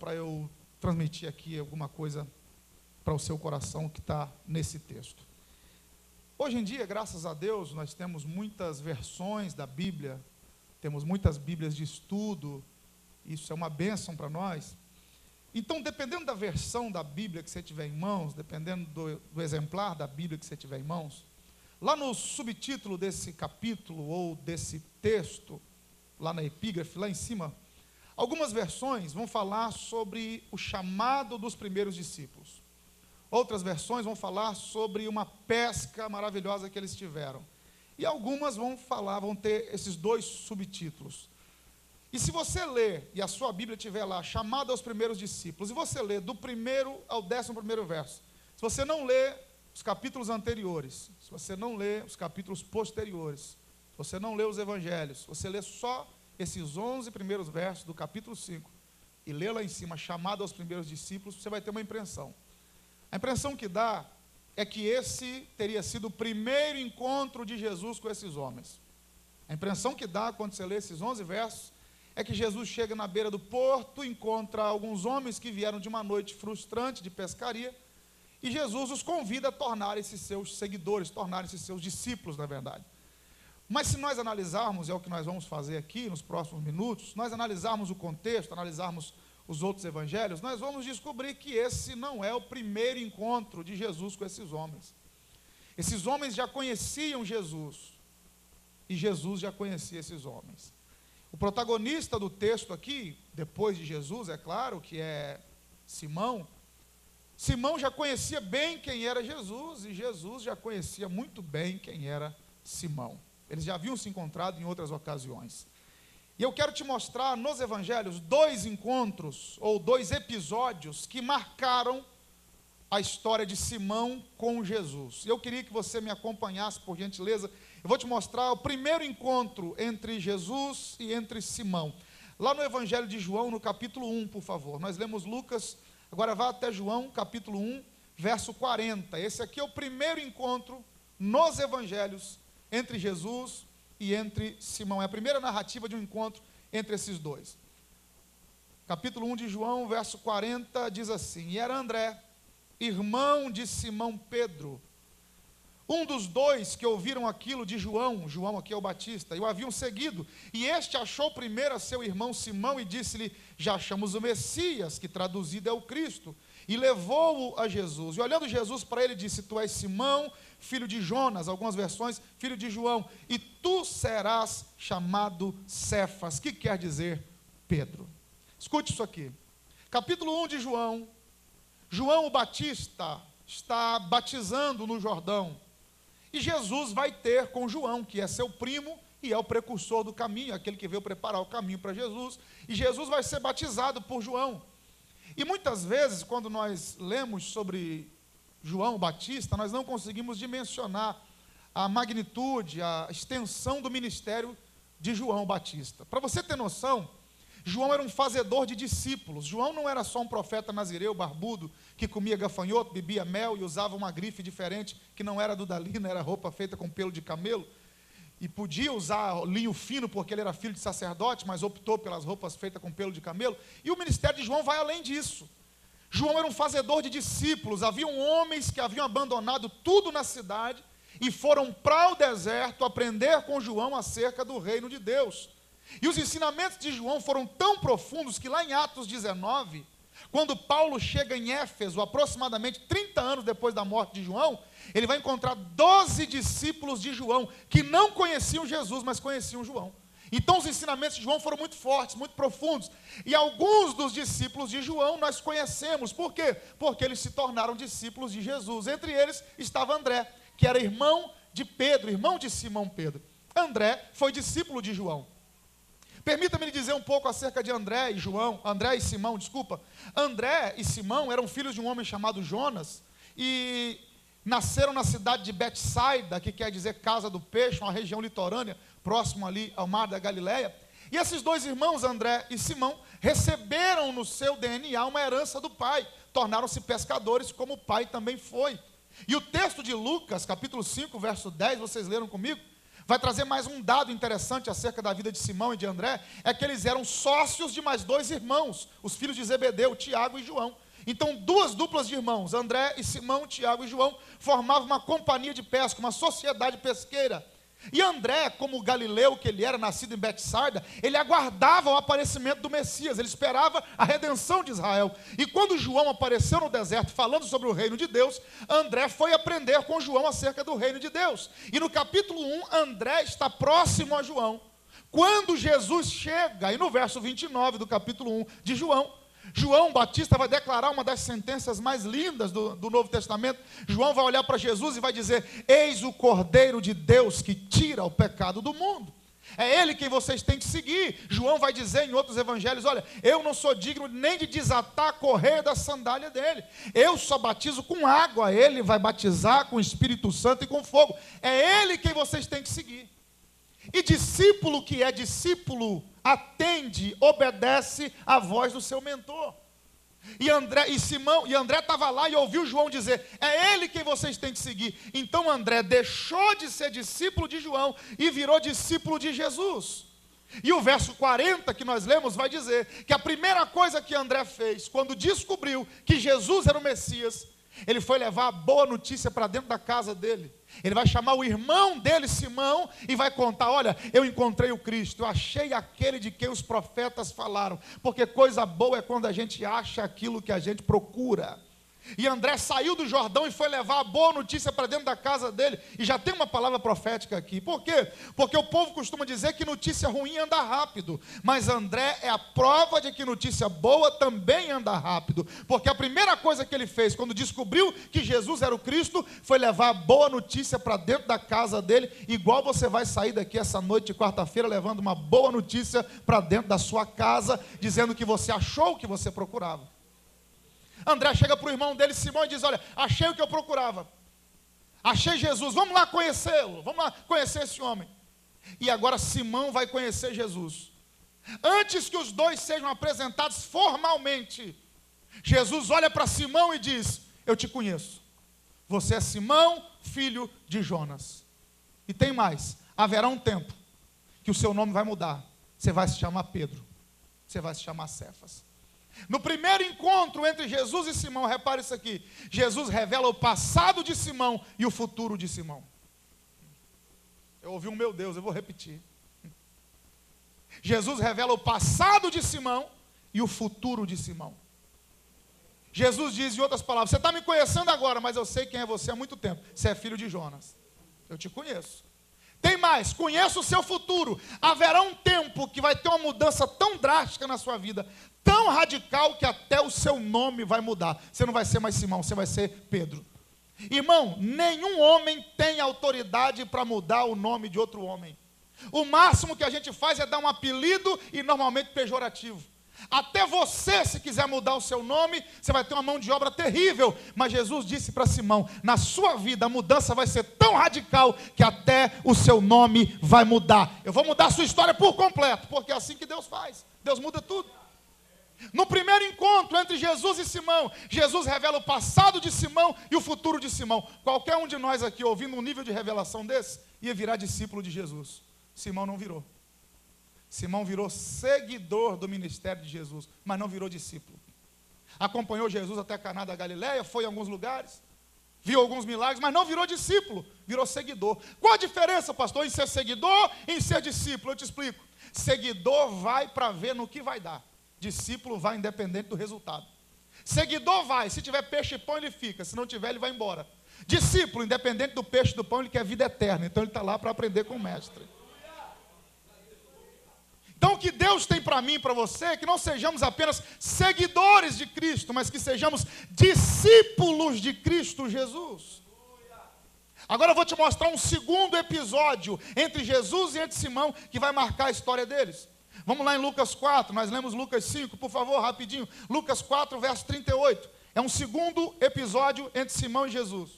para eu transmitir aqui alguma coisa para o seu coração que está nesse texto. Hoje em dia, graças a Deus, nós temos muitas versões da Bíblia, temos muitas Bíblias de estudo, isso é uma bênção para nós. Então, dependendo da versão da Bíblia que você tiver em mãos, dependendo do exemplar da Bíblia que você tiver em mãos, lá no subtítulo desse capítulo ou desse texto, lá na epígrafe, lá em cima, algumas versões vão falar sobre o chamado dos primeiros discípulos. Outras versões vão falar sobre uma pesca maravilhosa que eles tiveram. E algumas vão ter esses dois subtítulos. E se você ler, e a sua Bíblia tiver lá, chamado aos primeiros discípulos, e você ler do 1º ao 11º verso, se você não ler os capítulos anteriores, se você não ler os capítulos posteriores, se você não ler os evangelhos, se você ler só esses 11 primeiros versos do capítulo 5, e ler lá em cima, chamado aos primeiros discípulos, você vai ter uma impressão. A impressão que dá é que esse teria sido o primeiro encontro de Jesus com esses homens. A impressão que dá quando você lê esses 11 versos é que Jesus chega na beira do porto, encontra alguns homens que vieram de uma noite frustrante de pescaria, e Jesus os convida a tornarem-se seus seguidores, tornarem-se seus discípulos, na verdade. Mas se nós analisarmos, é o que nós vamos fazer aqui nos próximos minutos, nós analisarmos o contexto, analisarmos os outros evangelhos, nós vamos descobrir que esse não é o primeiro encontro de Jesus com esses homens. Esses homens já conheciam Jesus, e Jesus já conhecia esses homens. O protagonista do texto aqui, depois de Jesus, é claro, que é Simão. Simão já conhecia bem quem era Jesus, e Jesus já conhecia muito bem quem era Simão. Eles já haviam se encontrado em outras ocasiões. E eu quero te mostrar nos evangelhos 2 encontros, ou 2 episódios, que marcaram a história de Simão com Jesus. Eu queria que você me acompanhasse, por gentileza. Eu vou te mostrar o primeiro encontro entre Jesus e entre Simão. Lá no Evangelho de João, no capítulo 1, por favor. Nós lemos Lucas, agora vá até João, capítulo 1, verso 40. Esse aqui é o primeiro encontro nos evangelhos entre Jesus e entre Simão. É a primeira narrativa de um encontro entre esses dois. Capítulo 1 de João, verso 40, diz assim: E era André, irmão de Simão Pedro, um dos dois que ouviram aquilo de João, João aqui é o Batista, e o haviam seguido, e este achou primeiro a seu irmão Simão e disse-lhe: Já achamos o Messias, que traduzido é o Cristo, e levou-o a Jesus. E olhando Jesus para ele, disse: Tu és Simão, filho de Jonas, algumas versões, filho de João, e tu serás chamado Cefas, que quer dizer Pedro. Escute isso aqui, capítulo 1 de João. João o Batista está batizando no Jordão, e Jesus vai ter com João, que é seu primo e é o precursor do caminho, aquele que veio preparar o caminho para Jesus, e Jesus vai ser batizado por João. E muitas vezes, quando nós lemos sobre João Batista, nós não conseguimos dimensionar a magnitude, a extensão do ministério de João Batista. Para você ter noção, João era um fazedor de discípulos. João não era só um profeta nazireu, barbudo, que comia gafanhoto, bebia mel e usava uma grife diferente, que não era do Dalina, era roupa feita com pelo de camelo, e podia usar linho fino porque ele era filho de sacerdote, mas optou pelas roupas feitas com pelo de camelo. E o ministério de João vai além disso. João era um fazedor de discípulos. Haviam homens que haviam abandonado tudo na cidade e foram para o deserto aprender com João acerca do reino de Deus. E os ensinamentos de João foram tão profundos que lá em Atos 19, quando Paulo chega em Éfeso, aproximadamente 30 anos depois da morte de João, ele vai encontrar 12 discípulos de João, que não conheciam Jesus, mas conheciam João. Então os ensinamentos de João foram muito fortes, muito profundos. E alguns dos discípulos de João nós conhecemos. Por quê? Porque eles se tornaram discípulos de Jesus. Entre eles estava André, que era irmão de Pedro, irmão de Simão Pedro. André foi discípulo de João. Permita-me lhe dizer um pouco acerca de André e Simão. André e Simão eram filhos de um homem chamado Jonas, e nasceram na cidade de Betsaida, que quer dizer casa do peixe, uma região litorânea, próximo ali ao mar da Galileia. E esses dois irmãos, André e Simão, receberam no seu DNA uma herança do pai, tornaram-se pescadores como o pai também foi. E o texto de Lucas, capítulo 5, verso 10, vocês leram comigo, vai trazer mais um dado interessante acerca da vida de Simão e de André, é que eles eram sócios de mais 2 irmãos, os filhos de Zebedeu, Tiago e João. Então, 2 duplas de irmãos, André e Simão, Tiago e João, formavam uma companhia de pesca, uma sociedade pesqueira. E André, como galileu que ele era, nascido em Betsaida, ele aguardava o aparecimento do Messias, ele esperava a redenção de Israel. E quando João apareceu no deserto falando sobre o reino de Deus, André foi aprender com João acerca do reino de Deus. E no capítulo 1, André está próximo a João. Quando Jesus chega, e no verso 29 do capítulo 1 de João Batista vai declarar uma das sentenças mais lindas do Novo Testamento. João vai olhar para Jesus e vai dizer: eis o Cordeiro de Deus que tira o pecado do mundo. É ele quem vocês têm que seguir. João vai dizer em outros evangelhos: olha, eu não sou digno nem de desatar a correia da sandália dele. Eu só batizo com água, ele vai batizar com o Espírito Santo e com fogo. É ele quem vocês têm que seguir. E discípulo que é discípulo atende, obedece à voz do seu mentor. E André estava lá e ouviu João dizer: é ele quem vocês têm que seguir. Então André deixou de ser discípulo de João e virou discípulo de Jesus. E o verso 40 que nós lemos vai dizer que a primeira coisa que André fez, quando descobriu que Jesus era o Messias, ele foi levar a boa notícia para dentro da casa dele. Ele vai chamar o irmão dele, Simão, e vai contar: olha, eu encontrei o Cristo, eu achei aquele de quem os profetas falaram. Porque coisa boa é quando a gente acha aquilo que a gente procura. E André saiu do Jordão e foi levar a boa notícia para dentro da casa dele. E já tem uma palavra profética aqui. Por quê? Porque o povo costuma dizer que notícia ruim anda rápido. Mas André é a prova de que notícia boa também anda rápido. Porque a primeira coisa que ele fez quando descobriu que Jesus era o Cristo foi levar a boa notícia para dentro da casa dele. Igual você vai sair daqui essa noite de quarta-feira levando uma boa notícia para dentro da sua casa, dizendo que você achou o que você procurava. André chega para o irmão dele, Simão, e diz: olha, achei o que eu procurava. Achei Jesus, vamos lá conhecê-lo, vamos lá conhecer esse homem. E agora Simão vai conhecer Jesus. Antes que os dois sejam apresentados formalmente, Jesus olha para Simão e diz: eu te conheço. Você é Simão, filho de Jonas. E tem mais, haverá um tempo que o seu nome vai mudar. Você vai se chamar Pedro, você vai se chamar Cefas. No primeiro encontro entre Jesus e Simão, repare isso aqui: Jesus revela o passado de Simão e o futuro de Simão. Eu ouvi um meu Deus, eu vou repetir. Jesus revela o passado de Simão e o futuro de Simão. Jesus diz, em outras palavras: você está me conhecendo agora, mas eu sei quem é você há muito tempo. Você é filho de Jonas. Eu te conheço. Tem mais, conheço o seu futuro. Haverá um tempo que vai ter uma mudança tão drástica na sua vida, tão radical, que até o seu nome vai mudar. Você não vai ser mais Simão, você vai ser Pedro. Irmão, nenhum homem tem autoridade para mudar o nome de outro homem. O máximo que a gente faz é dar um apelido, e normalmente pejorativo. Até você, se quiser mudar o seu nome, você vai ter uma mão de obra terrível. Mas Jesus disse para Simão: na sua vida a mudança vai ser tão radical que até o seu nome vai mudar. Eu vou mudar a sua história por completo, porque é assim que Deus faz. Deus muda tudo. No primeiro encontro entre Jesus e Simão, Jesus revela o passado de Simão e o futuro de Simão. Qualquer um de nós aqui, ouvindo um nível de revelação desse, ia virar discípulo de Jesus. Simão não virou. Simão virou seguidor do ministério de Jesus, mas não virou discípulo. Acompanhou Jesus até Caná da Galileia, foi em alguns lugares, viu alguns milagres, mas não virou discípulo, virou seguidor. Qual a diferença, pastor, em ser seguidor e em ser discípulo? Eu te explico. Seguidor vai para ver no que vai dar. Discípulo vai independente do resultado. Seguidor vai, se tiver peixe e pão ele fica, se não tiver ele vai embora. Discípulo, independente do peixe e do pão, ele quer vida eterna, então ele está lá para aprender com o mestre. Então o que Deus tem para mim e para você é que não sejamos apenas seguidores de Cristo, mas que sejamos discípulos de Cristo Jesus. Agora eu vou te mostrar um segundo episódio entre Jesus e entre Simão, que vai marcar a história deles. Vamos lá em Lucas 4, nós lemos Lucas 5, por favor, rapidinho. Lucas 4, verso 38. É um segundo episódio entre Simão e Jesus.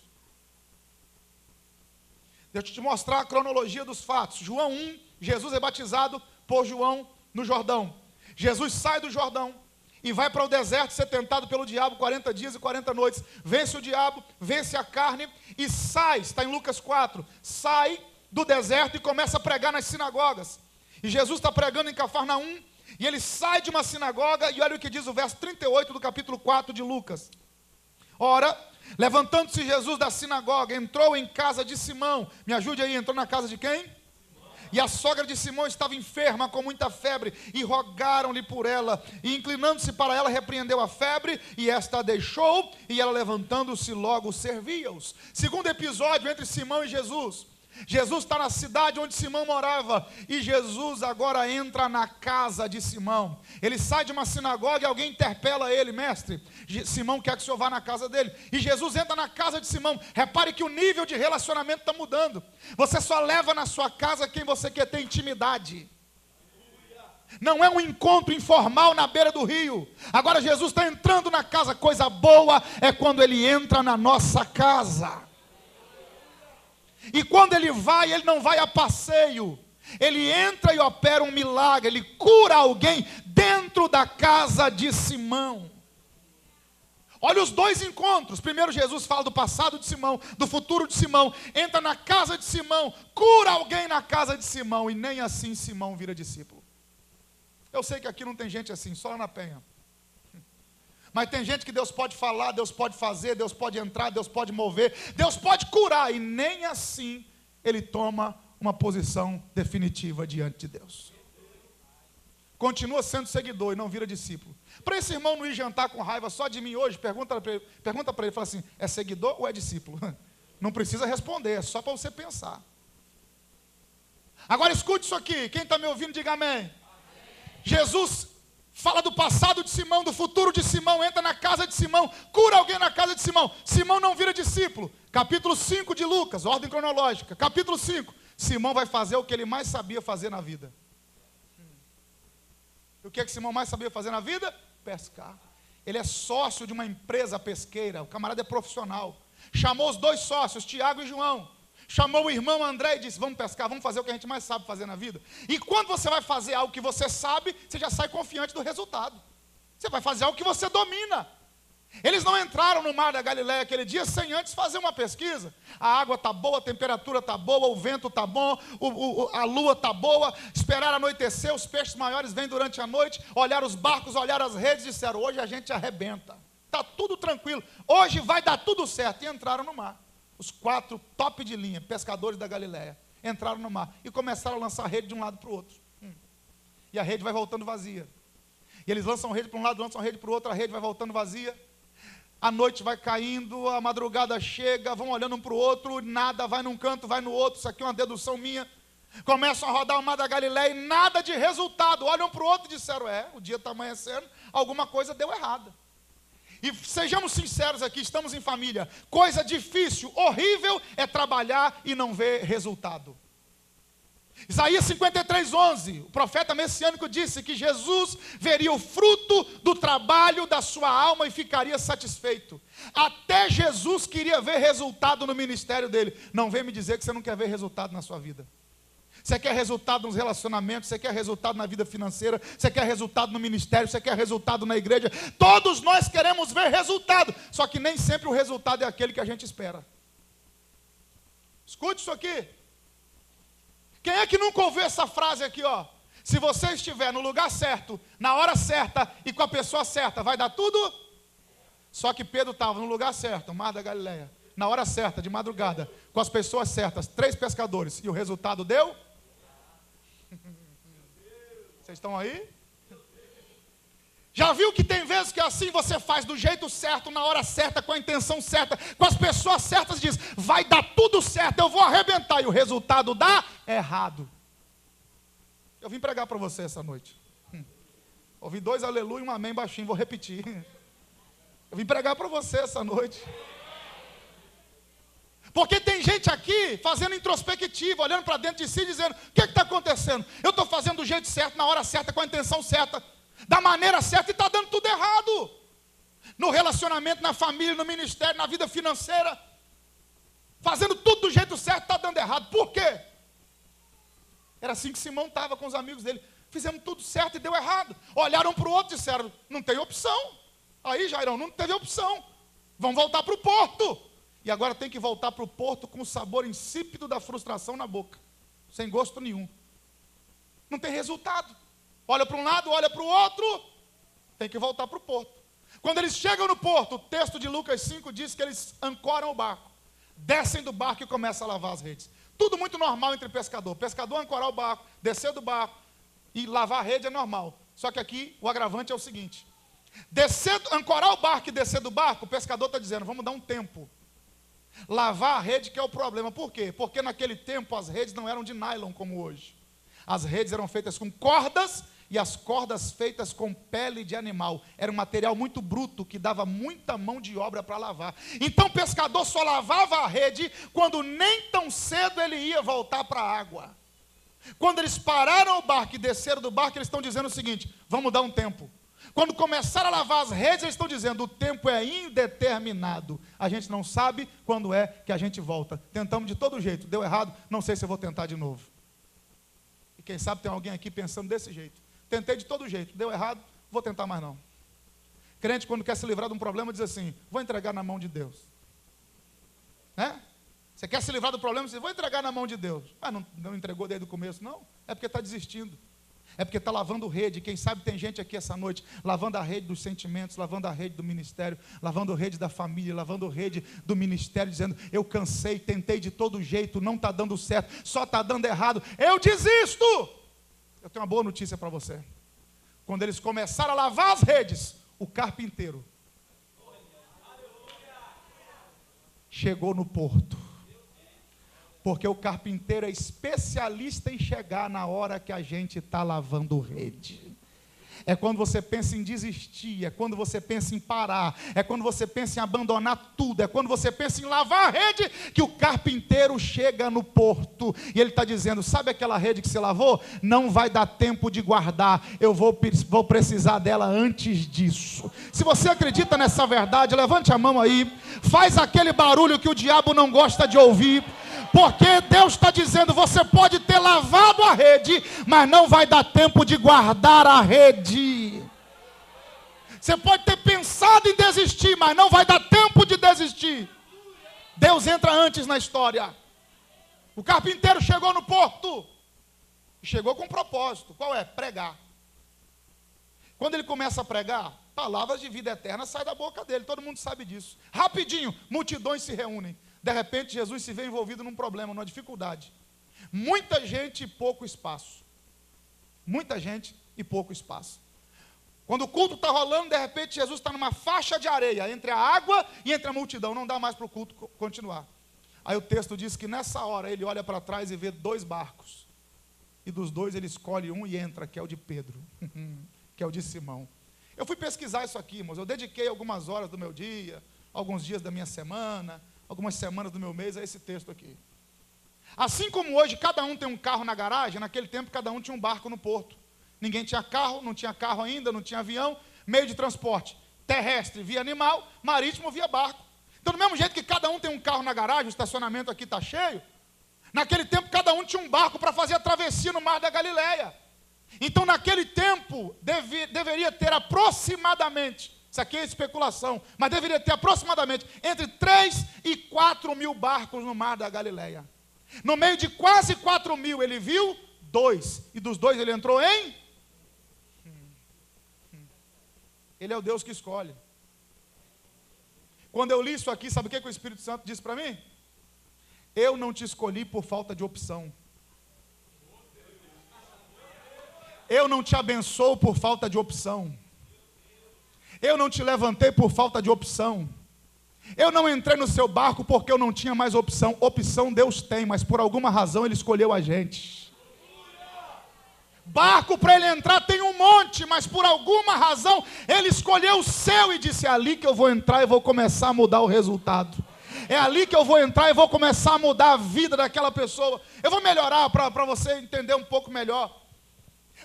Deixa eu te mostrar a cronologia dos fatos. João 1, Jesus é batizado por João no Jordão. Jesus sai do Jordão e vai para o deserto ser tentado pelo diabo 40 dias e 40 noites. Vence o diabo, vence a carne e sai, está em Lucas 4, sai do deserto e começa a pregar nas sinagogas. E Jesus está pregando em Cafarnaum, e ele sai de uma sinagoga, e olha o que diz o verso 38 do capítulo 4 de Lucas. Ora, levantando-se Jesus da sinagoga, entrou em casa de Simão. Me ajude aí, entrou na casa de quem? E a sogra de Simão estava enferma com muita febre, e rogaram-lhe por ela, e inclinando-se para ela, repreendeu a febre, e esta a deixou, e ela levantando-se logo servia-os. Segundo episódio entre Simão e Jesus. Jesus está na cidade onde Simão morava, e Jesus agora entra na casa de Simão. Ele sai de uma sinagoga e alguém interpela ele: mestre, Simão quer que o senhor vá na casa dele. E Jesus entra na casa de Simão. Repare que o nível de relacionamento está mudando. Você só leva na sua casa quem você quer ter intimidade. Não é um encontro informal na beira do rio. Agora Jesus está entrando na casa. Coisa boa é quando ele entra na nossa casa. E quando ele não vai a passeio. Ele entra e opera um milagre. Ele cura alguém dentro da casa de Simão. Olha os dois encontros. Primeiro Jesus fala do passado de Simão, do futuro de Simão. Entra na casa de Simão, cura alguém na casa de Simão. E nem assim Simão vira discípulo. Eu sei que aqui não tem gente assim, só lá na Penha. Mas tem gente que Deus pode falar, Deus pode fazer, Deus pode entrar, Deus pode mover, Deus pode curar, e nem assim ele toma uma posição definitiva diante de Deus. Continua sendo seguidor e não vira discípulo. Para esse irmão não ir jantar com raiva só de mim hoje, pergunta para ele, fala assim: é seguidor ou é discípulo? Não precisa responder, é só para você pensar. Agora escute isso aqui, quem está me ouvindo diga amém. Amém. Jesus fala do passado de Simão, do futuro de Simão, entra na casa de Simão, cura alguém na casa de Simão. Simão não vira discípulo. Capítulo 5 de Lucas, ordem cronológica. Capítulo 5, Simão vai fazer o que ele mais sabia fazer na vida. O que é que Simão mais sabia fazer na vida? Pescar. Ele é sócio de uma empresa pesqueira, o camarada é profissional. Chamou os dois sócios, Tiago e João. Chamou o irmão André e disse: vamos pescar, vamos fazer o que a gente mais sabe fazer na vida. E quando você vai fazer algo que você sabe, você já sai confiante do resultado. Você vai fazer algo que você domina. Eles não entraram no mar da Galileia aquele dia sem antes fazer uma pesquisa. A água está boa, a temperatura está boa, o vento está bom, a lua está boa. Esperaram anoitecer, os peixes maiores vêm durante a noite. Olharam os barcos, olharam as redes e disseram: hoje a gente arrebenta. Está tudo tranquilo, hoje vai dar tudo certo. E entraram no mar. Os 4 top de linha, pescadores da Galileia, entraram no mar e começaram a lançar rede de um lado para o outro. E a rede vai voltando vazia. E eles lançam rede para um lado, lançam rede para o outro, a rede vai voltando vazia. A noite vai caindo, a madrugada chega, vão olhando um para o outro, nada, vai num canto, vai no outro. Isso aqui é uma dedução minha. Começam a rodar o mar da Galileia e nada de resultado. Olham para o outro e disseram: o dia está amanhecendo, alguma coisa deu errada. E sejamos sinceros aqui, estamos em família. Coisa difícil, horrível é trabalhar e não ver resultado. Isaías 53:11, o profeta messiânico disse que Jesus veria o fruto do trabalho da sua alma e ficaria satisfeito. Até Jesus queria ver resultado no ministério dele. Não vem me dizer que você não quer ver resultado na sua vida. Você quer resultado nos relacionamentos, você quer resultado na vida financeira, você quer resultado no ministério, você quer resultado na igreja. Todos nós queremos ver resultado, só que nem sempre o resultado é aquele que a gente espera. Escute isso aqui. Quem é que nunca ouviu essa frase aqui, ó? Se você estiver no lugar certo, na hora certa e com a pessoa certa, vai dar tudo? Só que Pedro estava no lugar certo, Mar da Galileia, na hora certa, de madrugada, com as pessoas certas, 3 pescadores, e o resultado deu? Vocês estão aí? Já viu que tem vezes que assim você faz do jeito certo, na hora certa, com a intenção certa, com as pessoas certas, e diz: vai dar tudo certo, eu vou arrebentar, e o resultado dá errado. Eu vim pregar para você essa noite. Ouvi 2 aleluia e um amém baixinho, vou repetir. Eu vim pregar para você essa noite. Porque tem gente aqui fazendo introspectiva, olhando para dentro de si, dizendo: o que está acontecendo? Eu estou fazendo do jeito certo, na hora certa, com a intenção certa, da maneira certa, e está dando tudo errado. No relacionamento, na família, no ministério, na vida financeira. Fazendo tudo do jeito certo, está dando errado. Por quê? Era assim que Simão estava com os amigos dele. Fizemos tudo certo e deu errado. Olharam para o outro e disseram: não tem opção. Aí, Jairão, não teve opção. Vamos voltar para o porto. e agora tem que voltar para o porto com o sabor insípido da frustração na boca, sem gosto nenhum. Não tem resultado. Olha para um lado, olha para o outro, tem que voltar para o porto. Quando eles chegam no porto, o texto de Lucas 5 diz que eles ancoram o barco, descem do barco e começam a lavar as redes. Tudo muito normal entre pescador. Pescador ancorar o barco, descer do barco e lavar a rede é normal. Só que aqui o agravante é o seguinte: ancorar o barco e descer do barco, o pescador está dizendo, vamos dar um tempo. Lavar a rede que é o problema. Por quê? Porque naquele tempo as redes não eram de nylon como hoje. As redes eram feitas com cordas e as cordas feitas com pele de animal. Era um material muito bruto que dava muita mão de obra para lavar. Então o pescador só lavava a rede quando nem tão cedo ele ia voltar para a água. Quando eles pararam o barco e desceram do barco, eles estão dizendo o seguinte: vamos dar um tempo. Quando começaram a lavar as redes, eles estão dizendo, o tempo é indeterminado. A gente não sabe quando é que a gente volta. Tentamos de todo jeito, deu errado, não sei se eu vou tentar de novo. E quem sabe tem alguém aqui pensando desse jeito. Tentei de todo jeito, deu errado, vou tentar mais não. Crente, quando quer se livrar de um problema, diz assim, vou entregar na mão de Deus. Né? Você quer se livrar do problema, você diz, vou entregar na mão de Deus. Ah, não entregou desde o começo, não? É porque está desistindo. É porque está lavando rede. Quem sabe tem gente aqui essa noite lavando a rede dos sentimentos, lavando a rede do ministério, lavando a rede da família, lavando a rede do ministério, dizendo, eu cansei, tentei de todo jeito, não está dando certo, só está dando errado, eu desisto. Eu tenho uma boa notícia para você. Quando eles começaram a lavar as redes, o carpinteiro chegou no porto. Porque o carpinteiro é especialista em chegar na hora que a gente está lavando rede. É quando você pensa em desistir, é quando você pensa em parar, é quando você pensa em abandonar tudo, é quando você pensa em lavar a rede, que o carpinteiro chega no porto, e ele está dizendo, sabe aquela rede que você lavou? Não vai dar tempo de guardar, eu vou precisar dela antes disso. Se você acredita nessa verdade, levante a mão aí, faz aquele barulho que o diabo não gosta de ouvir, porque Deus está dizendo, você pode ter lavado a rede, mas não vai dar tempo de guardar a rede. Você pode ter pensado em desistir, mas não vai dar tempo de desistir. Deus entra antes na história. O carpinteiro chegou no porto, e chegou com um propósito, qual é? Pregar. Quando ele começa a pregar, palavras de vida eterna saem da boca dele, todo mundo sabe disso. Rapidinho, multidões se reúnem. De repente, Jesus se vê envolvido num problema, numa dificuldade. Muita gente e pouco espaço. Muita gente e pouco espaço. Quando o culto está rolando, de repente, Jesus está numa faixa de areia, entre a água e entre a multidão. Não dá mais para o culto continuar. Aí o texto diz que nessa hora, ele olha para trás e vê 2 barcos. E dos 2, ele escolhe um e entra, que é o de Pedro, que é o de Simão. Eu fui pesquisar isso aqui, irmãos. Eu dediquei algumas horas do meu dia, alguns dias da minha semana, algumas semanas do meu mês a esse texto aqui. Assim como hoje cada um tem um carro na garagem, naquele tempo cada um tinha um barco no porto. Ninguém tinha carro, não tinha carro ainda, não tinha avião, meio de transporte terrestre via animal, marítimo via barco. Então do mesmo jeito que cada um tem um carro na garagem, o estacionamento aqui está cheio, naquele tempo cada um tinha um barco para fazer a travessia no mar da Galileia. Então naquele tempo deveria ter aproximadamente, isso aqui é especulação, mas deveria ter aproximadamente entre 3 e 4 mil barcos no mar da Galileia. No meio de quase 4 mil, ele viu 2. E dos 2 ele entrou em? Ele é o Deus que escolhe. Quando eu li isso aqui, sabe o que o Espírito Santo disse para mim? Eu não te escolhi por falta de opção. Eu não te abençoo por falta de opção. Eu não te levantei por falta de opção. Eu não entrei no seu barco porque eu não tinha mais opção. Opção Deus tem, mas por alguma razão Ele escolheu a gente. Barco para ele entrar tem um monte, mas por alguma razão Ele escolheu o seu e disse, é ali que eu vou entrar e vou começar a mudar o resultado. É ali que eu vou entrar e vou começar a mudar a vida daquela pessoa. Eu vou melhorar para você entender um pouco melhor.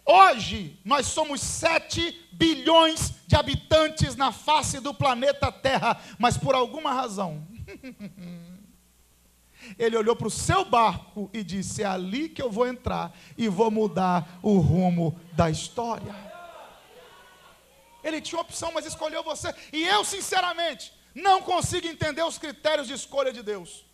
Hoje, nós somos 7 bilhões de habitantes na face do planeta Terra, mas por alguma razão, ele olhou para o seu barco e disse, é ali que eu vou entrar e vou mudar o rumo da história. Ele tinha opção, mas escolheu você. E eu, sinceramente, não consiga entender os critérios de escolha de Deus.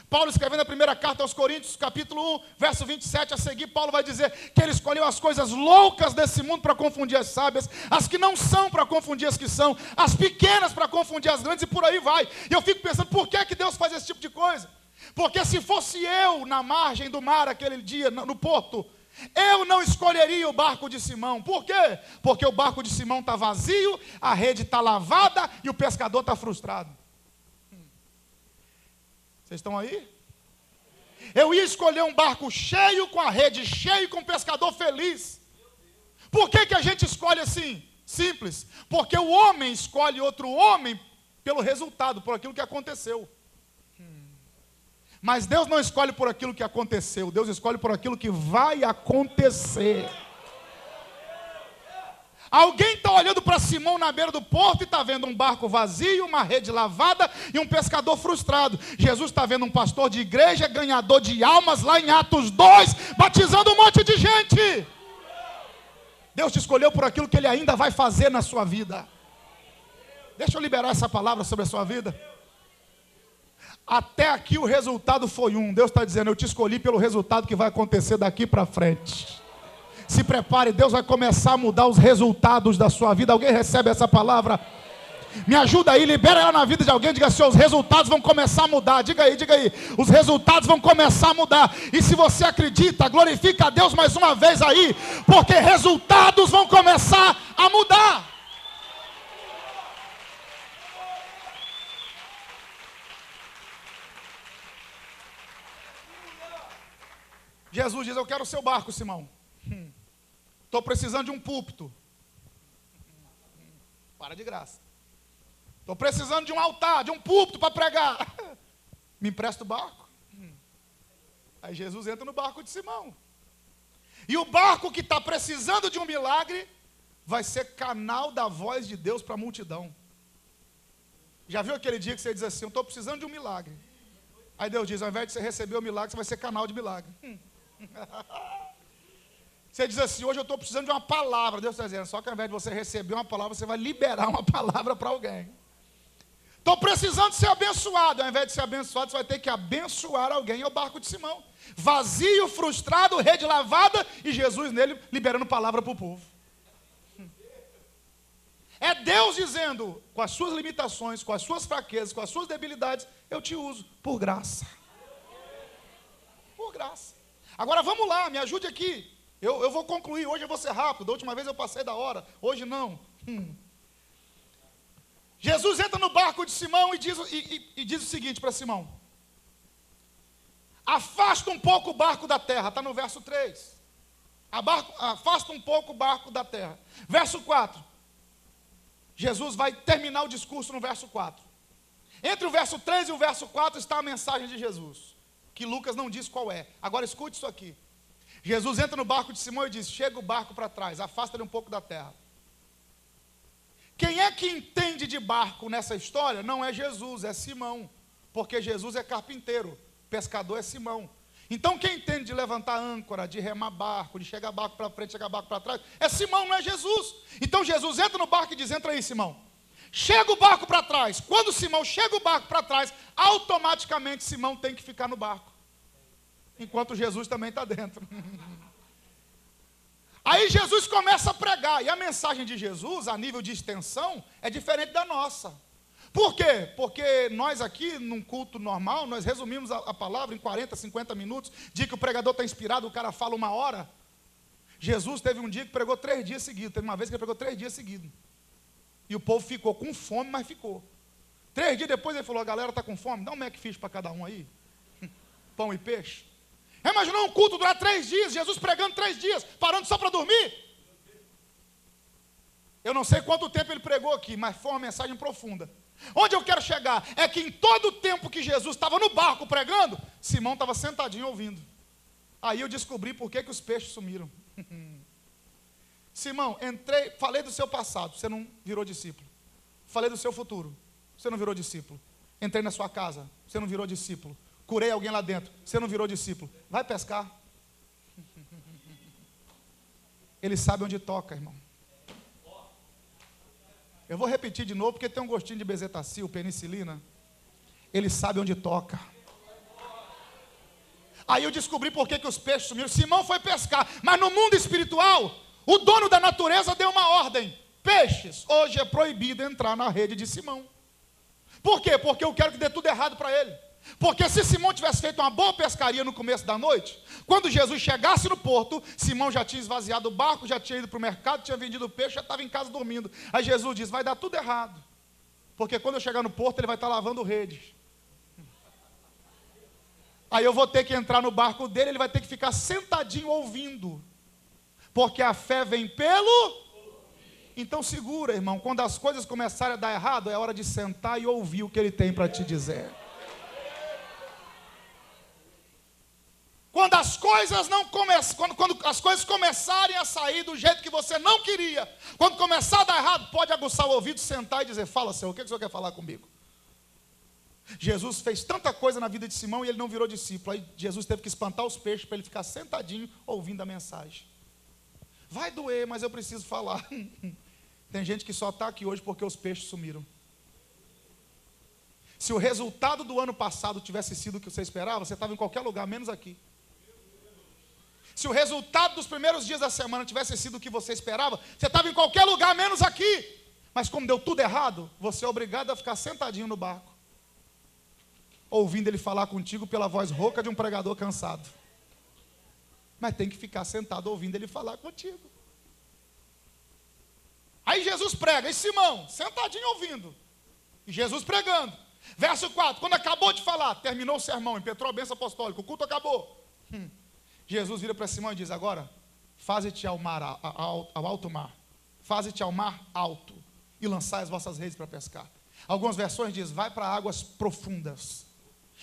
Paulo, escrevendo a primeira carta aos Coríntios, capítulo 1, verso 27, a seguir, Paulo vai dizer que ele escolheu as coisas loucas desse mundo para confundir as sábias, as que não são para confundir as que são, as pequenas para confundir as grandes, e por aí vai. E eu fico pensando, por que Deus faz esse tipo de coisa? Porque se fosse eu na margem do mar aquele dia, no porto, eu não escolheria o barco de Simão. Por quê? Porque o barco de Simão está vazio, a rede está lavada e o pescador está frustrado. Vocês estão aí? Eu ia escolher um barco cheio, com a rede cheia, com o pescador feliz. Por que a gente escolhe assim? Simples. Porque o homem escolhe outro homem pelo resultado, por aquilo que aconteceu. Mas Deus não escolhe por aquilo que aconteceu, Deus escolhe por aquilo que vai acontecer. Alguém está olhando para Simão na beira do porto e está vendo um barco vazio, uma rede lavada e um pescador frustrado. Jesus está vendo um pastor de igreja, ganhador de almas, lá em Atos 2, batizando um monte de gente. Deus te escolheu por aquilo que Ele ainda vai fazer na sua vida. Deixa eu liberar essa palavra sobre a sua vida. Até aqui o resultado foi um. Deus está dizendo, eu te escolhi pelo resultado que vai acontecer daqui para frente. Se prepare, Deus vai começar a mudar os resultados da sua vida. Alguém recebe essa palavra? Me ajuda aí, libera ela na vida de alguém. Diga assim, os resultados vão começar a mudar. Diga aí, os resultados vão começar a mudar. E se você acredita, glorifica a Deus mais uma vez aí, porque resultados vão começar a mudar. Jesus diz, eu quero o seu barco, Simão. Estou precisando de um púlpito. Para de graça. Estou precisando de um altar, de um púlpito para pregar. Me empresta o barco. Aí Jesus entra no barco de Simão. E o barco que está precisando de um milagre vai ser canal da voz de Deus para a multidão. Já viu aquele dia que você diz assim, eu estou precisando de um milagre. Aí Deus diz, ao invés de você receber o milagre, você vai ser canal de milagre. Você diz assim, hoje eu estou precisando de uma palavra. Deus está dizendo, só que ao invés de você receber uma palavra, você vai liberar uma palavra para alguém. Estou precisando ser abençoado. Ao invés de ser abençoado, você vai ter que abençoar alguém. É o barco de Simão. Vazio, frustrado, rede lavada, e Jesus nele liberando palavra para o povo. É Deus dizendo, com as suas limitações, com as suas fraquezas, com as suas debilidades, eu te uso por graça. Por graça. Agora vamos lá, me ajude aqui. Eu vou concluir, hoje eu vou ser rápido. Da última vez eu passei da hora, hoje não. Jesus entra no barco de Simão e diz o seguinte para Simão: afasta um pouco o barco da terra, está no verso 3. Afasta um pouco o barco da terra. Verso 4. Jesus vai terminar o discurso no verso 4. Entre o verso 3 e o verso 4 está a mensagem de Jesus, que Lucas não diz qual é. Agora escute isso aqui. Jesus entra no barco de Simão e diz, chega o barco para trás, afasta-lhe um pouco da terra. Quem é que entende de barco nessa história? Não é Jesus, é Simão. Porque Jesus é carpinteiro, pescador é Simão. Então quem entende de levantar âncora, de remar barco, de chegar barco para frente, chegar barco para trás, é Simão, não é Jesus. Então Jesus entra no barco e diz, entra aí, Simão. Chega o barco para trás. Quando Simão chega o barco para trás, automaticamente Simão tem que ficar no barco. Enquanto Jesus também está dentro. Aí Jesus começa a pregar. E a mensagem de Jesus, a nível de extensão, é diferente da nossa. Por quê? Porque nós aqui, num culto normal, nós resumimos a palavra em 40, 50 minutos. Dia que o pregador está inspirado, o cara fala 1 hora. Jesus teve um dia que pregou 3 dias seguidos. Teve uma vez que ele pregou 3 dias seguidos. E o povo ficou com fome, mas ficou. 3 dias depois ele falou, a galera está com fome, dá um Macfish para cada um aí. Pão e peixe. Imaginou um culto durar 3 dias, Jesus pregando 3 dias, parando só para dormir? Eu não sei quanto tempo ele pregou aqui, mas foi uma mensagem profunda. Onde eu quero chegar é que em todo o tempo que Jesus estava no barco pregando, Simão estava sentadinho ouvindo. Aí eu descobri por que os peixes sumiram. Simão, falei do seu passado, você não virou discípulo. Falei do seu futuro, você não virou discípulo. Entrei na sua casa, você não virou discípulo. Curei alguém lá dentro, você não virou discípulo. Vai pescar. Ele sabe onde toca, irmão. Eu vou repetir de novo, porque tem um gostinho de bezetacil, penicilina. Ele sabe onde toca. Aí eu descobri por que os peixes sumiram. Simão foi pescar, mas no mundo espiritual, o dono da natureza deu uma ordem. Peixes, hoje é proibido entrar na rede de Simão. Por quê? Porque eu quero que dê tudo errado para ele. Porque se Simão tivesse feito uma boa pescaria no começo da noite, quando Jesus chegasse no porto, Simão já tinha esvaziado o barco, já tinha ido para o mercado, tinha vendido o peixe, já estava em casa dormindo. Aí Jesus diz, vai dar tudo errado. Porque quando eu chegar no porto, ele vai estar lavando redes. Aí eu vou ter que entrar no barco dele, ele vai ter que ficar sentadinho ouvindo. Porque a fé vem pelo... Então segura, irmão, quando as coisas começarem a dar errado, é hora de sentar e ouvir o que ele tem para te dizer. Quando as coisas quando as coisas começarem a sair do jeito que você não queria, quando começar a dar errado, pode aguçar o ouvido, sentar e dizer, fala, Senhor, o que o Senhor quer falar comigo? Jesus fez tanta coisa na vida de Simão e ele não virou discípulo. Aí Jesus teve que espantar os peixes para ele ficar sentadinho ouvindo a mensagem. Vai doer, mas eu preciso falar. Tem gente que só está aqui hoje porque os peixes sumiram. Se o resultado do ano passado tivesse sido o que você esperava, você estava em qualquer lugar, menos aqui. Se o resultado dos primeiros dias da semana tivesse sido o que você esperava, você estava em qualquer lugar, menos aqui. Mas como deu tudo errado, você é obrigado a ficar sentadinho no barco, ouvindo ele falar contigo pela voz rouca de um pregador cansado. Mas tem que ficar sentado ouvindo ele falar contigo. Aí Jesus prega, e Simão, sentadinho ouvindo. E Jesus pregando. Verso 4, quando acabou de falar, terminou o sermão, impetrou a bênção apostólica, o culto acabou. Jesus vira para Simão e diz, agora, faze-te ao alto mar. Faze-te ao mar alto e lançai as vossas redes para pescar. Algumas versões dizem, vai para águas profundas.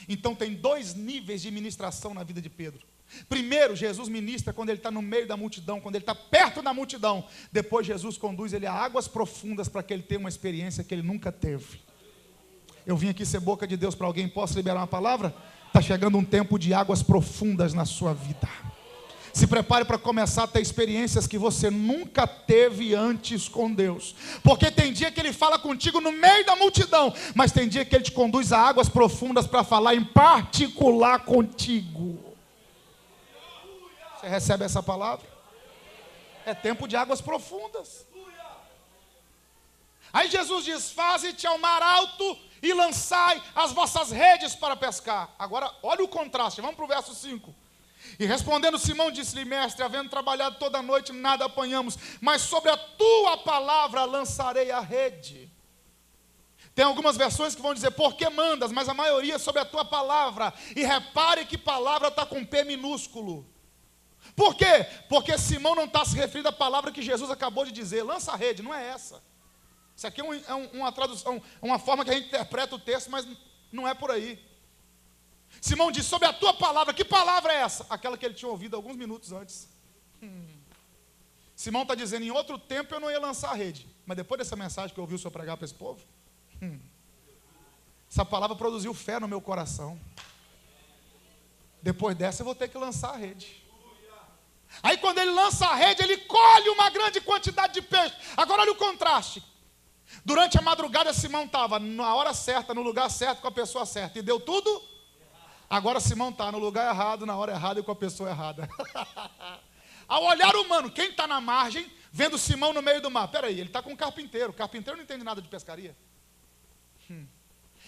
Então tem dois níveis de ministração na vida de Pedro. Primeiro, Jesus ministra quando ele está no meio da multidão, quando ele está perto da multidão. Depois Jesus conduz ele a águas profundas para que ele tenha uma experiência que ele nunca teve. Eu vim aqui ser boca de Deus para alguém, posso liberar uma palavra? Está chegando um tempo de águas profundas na sua vida. Se prepare para começar a ter experiências que você nunca teve antes com Deus. Porque tem dia que Ele fala contigo no meio da multidão, mas tem dia que Ele te conduz a águas profundas para falar em particular contigo. Você recebe essa palavra? É tempo de águas profundas. Aí Jesus diz, faze-te ao mar alto e lançai as vossas redes para pescar. Agora, olha o contraste, vamos para o verso 5. E respondendo Simão, disse-lhe, mestre, havendo trabalhado toda a noite, nada apanhamos, mas sobre a tua palavra lançarei a rede. Tem algumas versões que vão dizer, porque mandas, mas a maioria é sobre a tua palavra. E repare que palavra está com P minúsculo. Por quê? Porque Simão não está se referindo à palavra que Jesus acabou de dizer, lança a rede, não é essa. Isso aqui é uma tradução, uma forma que a gente interpreta o texto, mas não é por aí. Simão diz, sobre a tua palavra, que palavra é essa? Aquela que ele tinha ouvido alguns minutos antes. Simão está dizendo, em outro tempo eu não ia lançar a rede, mas depois dessa mensagem que eu ouvi o Senhor pregar para esse povo, essa palavra produziu fé no meu coração. Depois dessa eu vou ter que lançar a rede. Aí quando ele lança a rede, ele colhe uma grande quantidade de peixe. Agora olha o contraste. Durante a madrugada Simão estava na hora certa, no lugar certo, com a pessoa certa, e deu tudo. Agora Simão está no lugar errado, na hora errada e com a pessoa errada. Ao olhar humano, quem está na margem, vendo Simão no meio do mar, peraí, ele está com um carpinteiro. O carpinteiro não entende nada de pescaria.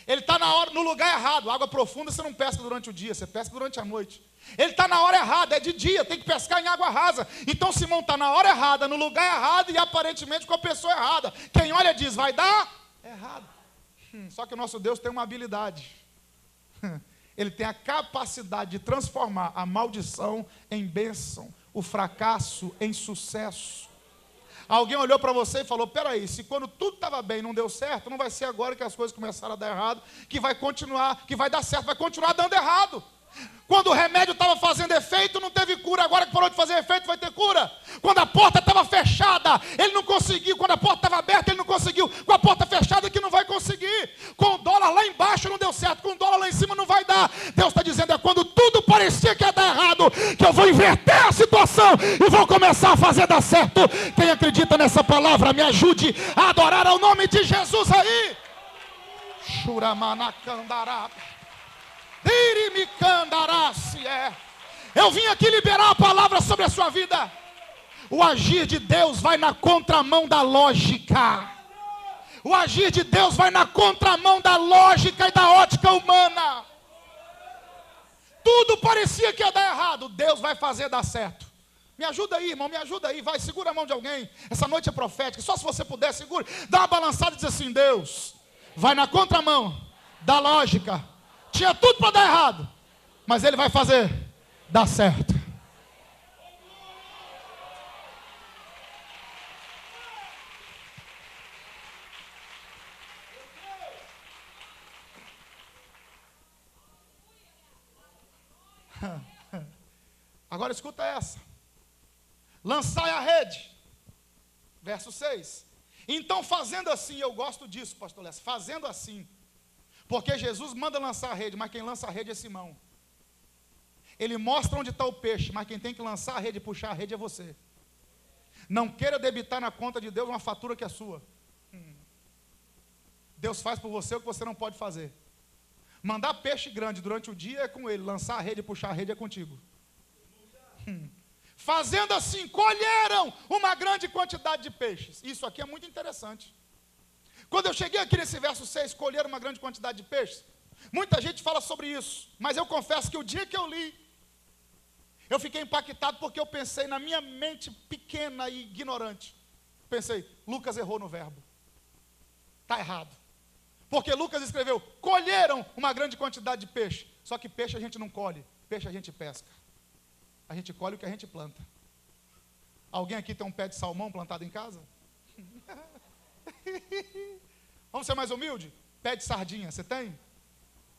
Ele está no lugar errado. Água profunda você não pesca durante o dia, você pesca durante a noite. Ele está na hora errada, é de dia, tem que pescar em água rasa. Então Simão está na hora errada, no lugar errado e aparentemente com a pessoa errada. Quem olha diz, vai dar errado. Só que o nosso Deus tem uma habilidade. Ele tem a capacidade de transformar a maldição em bênção, o fracasso em sucesso. Alguém olhou para você e falou, peraí, se quando tudo estava bem não deu certo, não vai ser agora que as coisas começaram a dar errado, que vai continuar, que vai dar certo, vai continuar dando errado. Quando o remédio estava fazendo efeito, não teve cura. Agora que parou de fazer efeito, vai ter cura. Quando a porta estava fechada, ele não conseguiu. Quando a porta estava aberta, ele não conseguiu. Com a porta fechada, que não vai conseguir. Com o dólar lá embaixo, não deu certo. Com o dólar lá em cima, não vai dar. Deus está dizendo, é quando tudo parecia que ia dar errado, que eu vou inverter a situação e vou começar a fazer dar certo. Quem acredita nessa palavra, me ajude a adorar ao nome de Churamanacandará. Dirimicandará-se é. Eu vim aqui liberar a palavra sobre a sua vida. O agir de Deus vai na contramão da lógica. O agir de Deus vai na contramão da lógica e da ótica humana. Tudo parecia que ia dar errado. Deus vai fazer dar certo. Me ajuda aí, irmão, me ajuda aí. Vai, segura a mão de alguém. Essa noite é profética. Só se você puder, segura. Dá uma balançada e diz assim: Deus vai na contramão da lógica. Tinha tudo para dar errado, mas Ele vai fazer dar certo. Agora escuta essa. Lançai a rede. Verso 6. Então fazendo assim, eu gosto disso, pastor Lécio, fazendo assim. Porque Jesus manda lançar a rede, mas quem lança a rede é Simão. Ele mostra onde está o peixe, mas quem tem que lançar a rede e puxar a rede é você. Não queira debitar na conta de Deus uma fatura que é sua. Deus faz por você o que você não pode fazer. Mandar peixe grande durante o dia é com Ele. Lançar a rede e puxar a rede é contigo. Fazendo assim, colheram uma grande quantidade de peixes. Isso aqui é muito interessante. Quando eu cheguei aqui nesse verso 6, colheram uma grande quantidade de peixes. Muita gente fala sobre isso. Mas eu confesso que o dia que eu li, eu fiquei impactado porque eu pensei na minha mente pequena e ignorante. Pensei, Lucas errou no verbo. Está errado. Porque Lucas escreveu, colheram uma grande quantidade de peixe. Só que peixe a gente não colhe, peixe a gente pesca. A gente colhe o que a gente planta. Alguém aqui tem um pé de salmão plantado em casa? Vamos ser mais humilde? Pé de sardinha, você tem?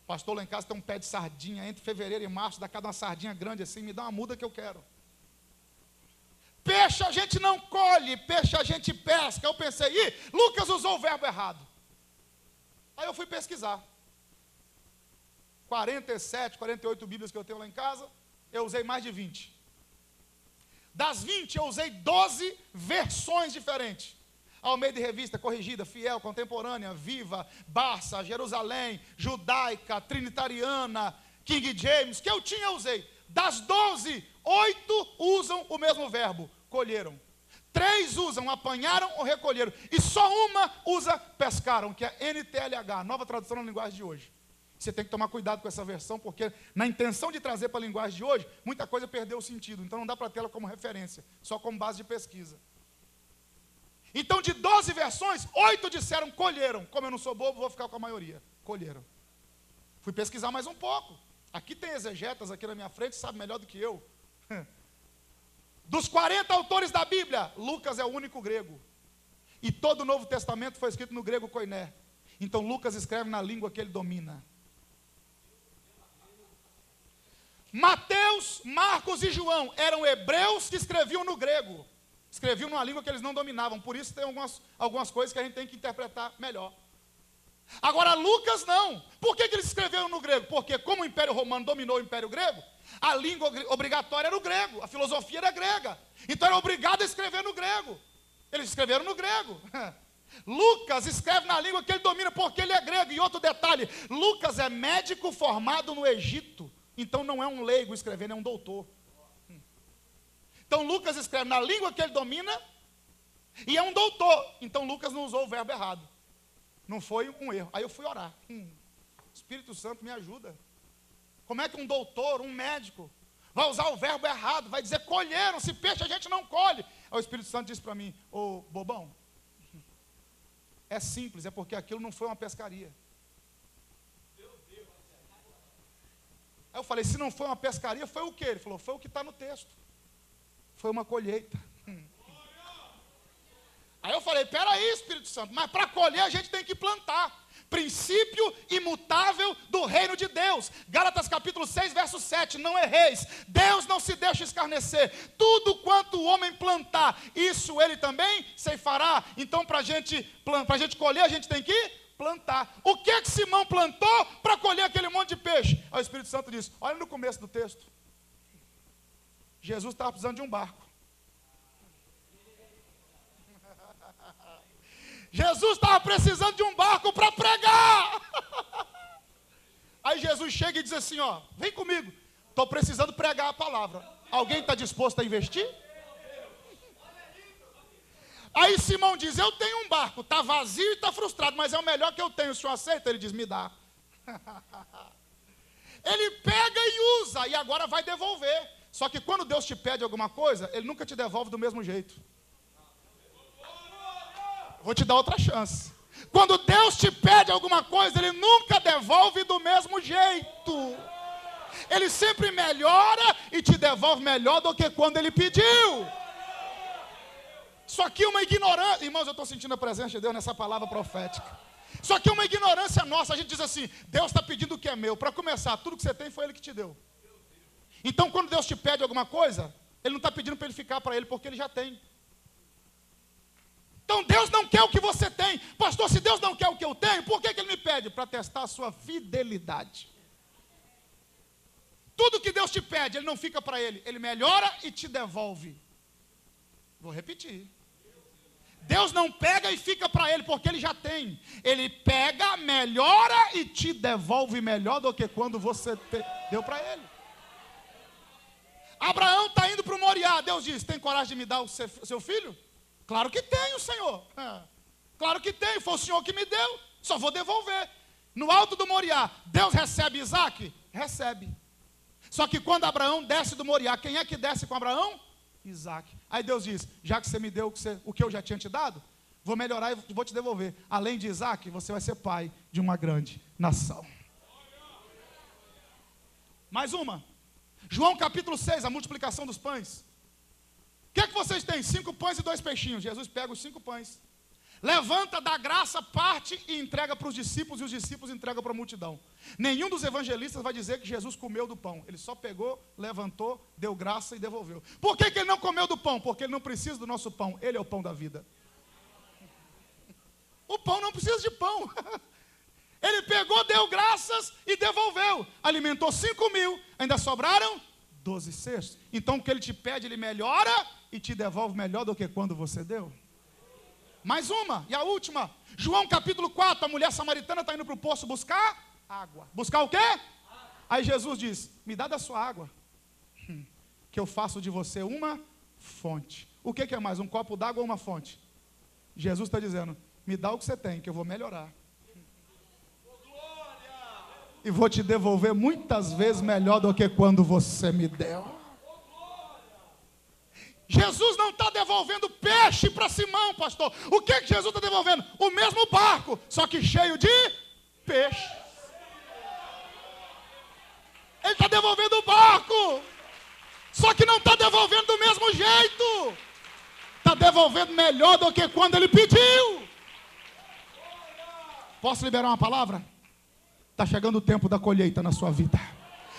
Pastor, lá em casa tem um pé de sardinha. Entre fevereiro e março, dá cada uma sardinha grande assim, me dá uma muda que eu quero. Peixe a gente não colhe, peixe a gente pesca. Eu pensei, Lucas usou o verbo errado. Aí eu fui pesquisar. 47, 48 Bíblias que eu tenho lá em casa, eu usei mais de 20. Das 20, eu usei 12 versões diferentes. Almeida e Revista, Corrigida, Fiel, Contemporânea, Viva, Barça, Jerusalém, Judaica, Trinitariana, King James, que eu usei. Das 12, 8 usam o mesmo verbo, colheram. 3 usam, apanharam ou recolheram. E só uma usa, pescaram, que é NTLH, nova tradução na linguagem de hoje. Você tem que tomar cuidado com essa versão, porque na intenção de trazer para a linguagem de hoje, muita coisa perdeu o sentido. Então não dá para ter ela como referência, só como base de pesquisa. Então de 12 versões, 8 disseram colheram. Como eu não sou bobo, vou ficar com a maioria. Colheram. Fui pesquisar mais um pouco. Aqui tem exegetas aqui na minha frente, sabe melhor do que eu. Dos 40 autores da Bíblia, Lucas é o único grego. E todo o Novo Testamento foi escrito no grego koiné. Então Lucas escreve na língua que ele domina. Mateus, Marcos e João eram hebreus que escreviam no grego. Escreviam numa língua que eles não dominavam. Por isso tem algumas coisas que a gente tem que interpretar melhor. Agora Lucas não. Por que eles escreveram no grego? Porque como o Império Romano dominou o Império Grego, a língua obrigatória era o grego. A filosofia era grega. Então era obrigado a escrever no grego. Eles escreveram no grego. Lucas escreve na língua que ele domina porque ele é grego. E outro detalhe, Lucas é médico formado no Egito. Então não é um leigo escrevendo, é um doutor. Então Lucas escreve na língua que ele domina e é um doutor. Então Lucas não usou o verbo errado. Não foi um erro. Aí eu fui orar. Espírito Santo me ajuda. Como é que um doutor, um médico, vai usar o verbo errado? Vai dizer colheram, se peixe a gente não colhe. Aí o Espírito Santo disse para mim, ô bobão, é simples, é porque aquilo não foi uma pescaria. Aí eu falei, se não foi uma pescaria, foi o quê? Ele falou, foi o que está no texto. Foi uma colheita. Aí eu falei, peraí, Espírito Santo, mas para colher a gente tem que plantar. Princípio imutável do reino de Deus. Gálatas capítulo 6, verso 7, não erreis. Deus não se deixa escarnecer. Tudo quanto o homem plantar, isso ele também ceifará. Então para a gente colher, a gente tem que plantar. O que Simão plantou para colher aquele monte de peixe? Aí o Espírito Santo disse, olha no começo do texto. Jesus estava precisando de um barco. Jesus estava precisando de um barco para pregar. Aí Jesus chega e diz assim, ó, vem comigo, estou precisando pregar a palavra. Alguém está disposto a investir? Aí Simão diz, eu tenho um barco, está vazio e está frustrado, mas é o melhor que eu tenho, o senhor aceita? Ele diz, me dá. Ele pega e usa, e agora vai devolver. Só que quando Deus te pede alguma coisa, Ele nunca te devolve do mesmo jeito. Vou te dar outra chance. Quando Deus te pede alguma coisa, Ele nunca devolve do mesmo jeito. Ele sempre melhora e te devolve melhor do que quando Ele pediu. Só que uma ignorância, irmãos, eu estou sentindo a presença de Deus nessa palavra profética. Só que uma ignorância nossa, a gente diz assim, Deus está pedindo o que é meu. Para começar, tudo que você tem foi Ele que te deu. Então quando Deus te pede alguma coisa, Ele não está pedindo para Ele ficar para Ele, porque Ele já tem. Então Deus não quer o que você tem. Pastor, se Deus não quer o que eu tenho, por que Ele me pede? Para testar a sua fidelidade. Tudo que Deus te pede, Ele não fica para Ele. Ele melhora e te devolve. Vou repetir. Deus não pega e fica para Ele, porque Ele já tem. Ele pega, melhora e te devolve melhor do que quando você deu para Ele. Abraão está indo para o Moriá. Deus diz, tem coragem de me dar o seu filho? Claro que tenho, Senhor. Claro que tenho, foi o Senhor que me deu. Só vou devolver. No alto do Moriá, Deus recebe Isaac? Recebe. Só que quando Abraão desce do Moriá, quem é que desce com Abraão? Isaac. Aí Deus diz, já que você me deu o que eu já tinha te dado, vou melhorar e vou te devolver. Além de Isaac, você vai ser pai de uma grande nação. Mais uma. João capítulo 6, a multiplicação dos pães. O que é que vocês têm? 5 pães e 2 peixinhos. Jesus pega os 5 pães, levanta, dá graça, parte e entrega para os discípulos, e os discípulos entregam para a multidão. Nenhum dos evangelistas vai dizer que Jesus comeu do pão. Ele só pegou, levantou, deu graça e devolveu. Por que ele não comeu do pão? Porque ele não precisa do nosso pão. Ele é o pão da vida. O pão não precisa de pão. Ele pegou, deu graças e devolveu. Alimentou 5.000, ainda sobraram 12 cestos. Então o que ele te pede, ele melhora e te devolve melhor do que quando você deu. Mais uma, e a última. João capítulo 4, a mulher samaritana está indo para o poço buscar água. Buscar o quê? Aí Jesus diz, me dá da sua água, que eu faço de você uma fonte. O que é mais, um copo d'água ou uma fonte? Jesus está dizendo, me dá o que você tem, que eu vou melhorar. E vou te devolver muitas vezes melhor do que quando você me deu. Jesus não está devolvendo peixe para Simão, pastor. O que Jesus está devolvendo? O mesmo barco, só que cheio de peixe. Ele está devolvendo o barco, só que não está devolvendo do mesmo jeito. Está devolvendo melhor do que quando ele pediu. Posso liberar uma palavra? Está chegando o tempo da colheita na sua vida.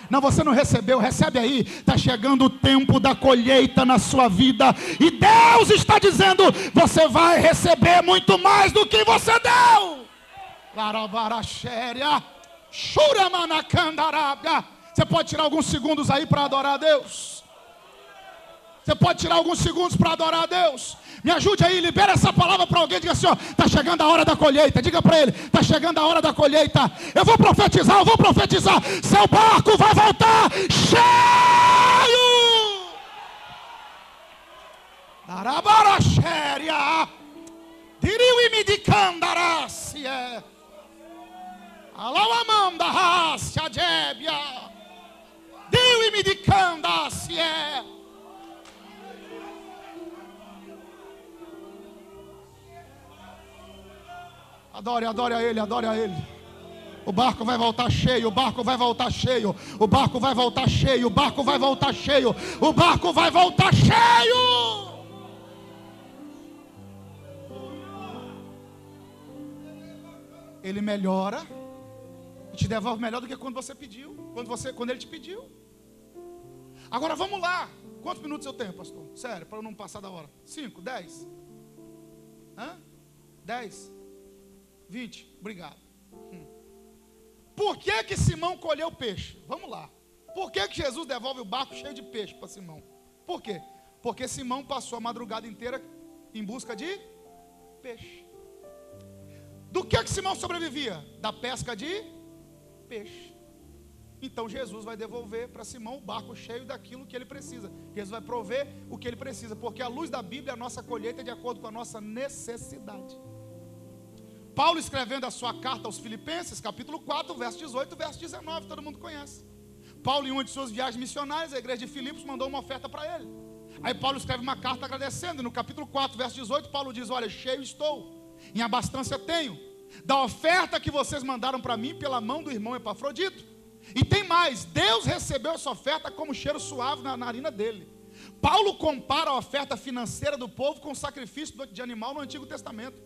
Não, você não recebeu, recebe aí. Está chegando o tempo da colheita na sua vida. E Deus está dizendo, você vai receber muito mais do que você deu. Você pode tirar alguns segundos aí para adorar a Deus? Você pode tirar alguns segundos para adorar a Deus? Me ajude aí, libera essa palavra para alguém. Diga assim, ó, está chegando a hora da colheita. Diga para ele, está chegando a hora da colheita. Eu vou profetizar. Seu barco vai voltar cheio. Darabaraxéria. Diriuimidicandarácia. Alauamanda rácia débia. Diriuimidicandácia. Adore a Ele, adore a Ele. O barco vai voltar cheio, o barco vai voltar cheio, o barco vai voltar cheio, o barco vai voltar cheio, o barco vai voltar cheio. Ele melhora e te devolve melhor do que quando você pediu, quando Ele te pediu. Agora vamos lá. Quantos minutos eu tenho, pastor? Sério, para eu não passar da hora. 5, 10? 10? 20, obrigado. Por que Simão colheu peixe? Vamos lá. Por que Jesus devolve o barco cheio de peixe para Simão? Por quê? Porque Simão passou a madrugada inteira em busca de peixe. Do que Simão sobrevivia? Da pesca de peixe. Então Jesus vai devolver para Simão o barco cheio daquilo que ele precisa. Jesus vai prover o que ele precisa, porque à luz da Bíblia a nossa colheita é de acordo com a nossa necessidade. Paulo escrevendo a sua carta aos Filipenses, capítulo 4, verso 18, verso 19, todo mundo conhece. Paulo, em uma de suas viagens missionárias, a igreja de Filipos mandou uma oferta para ele. Aí Paulo escreve uma carta agradecendo, e no capítulo 4, verso 18, Paulo diz: olha, cheio estou, em abastança tenho, da oferta que vocês mandaram para mim pela mão do irmão Epafrodito. E tem mais, Deus recebeu essa oferta como cheiro suave na narina dele. Paulo compara a oferta financeira do povo com o sacrifício de animal no Antigo Testamento,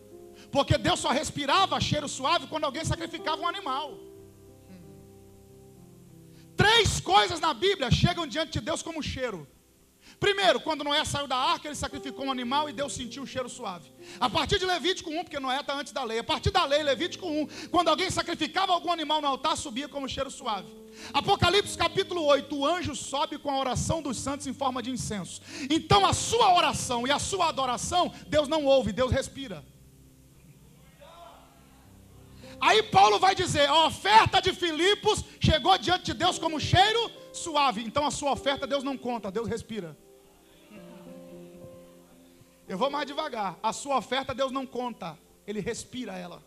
porque Deus só respirava cheiro suave quando alguém sacrificava um animal. 3 coisas na Bíblia chegam diante de Deus como cheiro. Primeiro, quando Noé saiu da arca, ele sacrificou um animal e Deus sentiu o cheiro suave. A partir de Levítico 1, porque Noé está antes da lei. A partir da lei, Levítico 1, quando alguém sacrificava algum animal no altar, subia como cheiro suave. Apocalipse capítulo 8, o anjo sobe com a oração dos santos em forma de incenso. Então a sua oração e a sua adoração, Deus não ouve, Deus respira. Aí Paulo vai dizer, a oferta de Filipos chegou diante de Deus como cheiro suave. Então a sua oferta Deus não conta, Deus respira. Eu vou mais devagar. A sua oferta Deus não conta, Ele respira ela.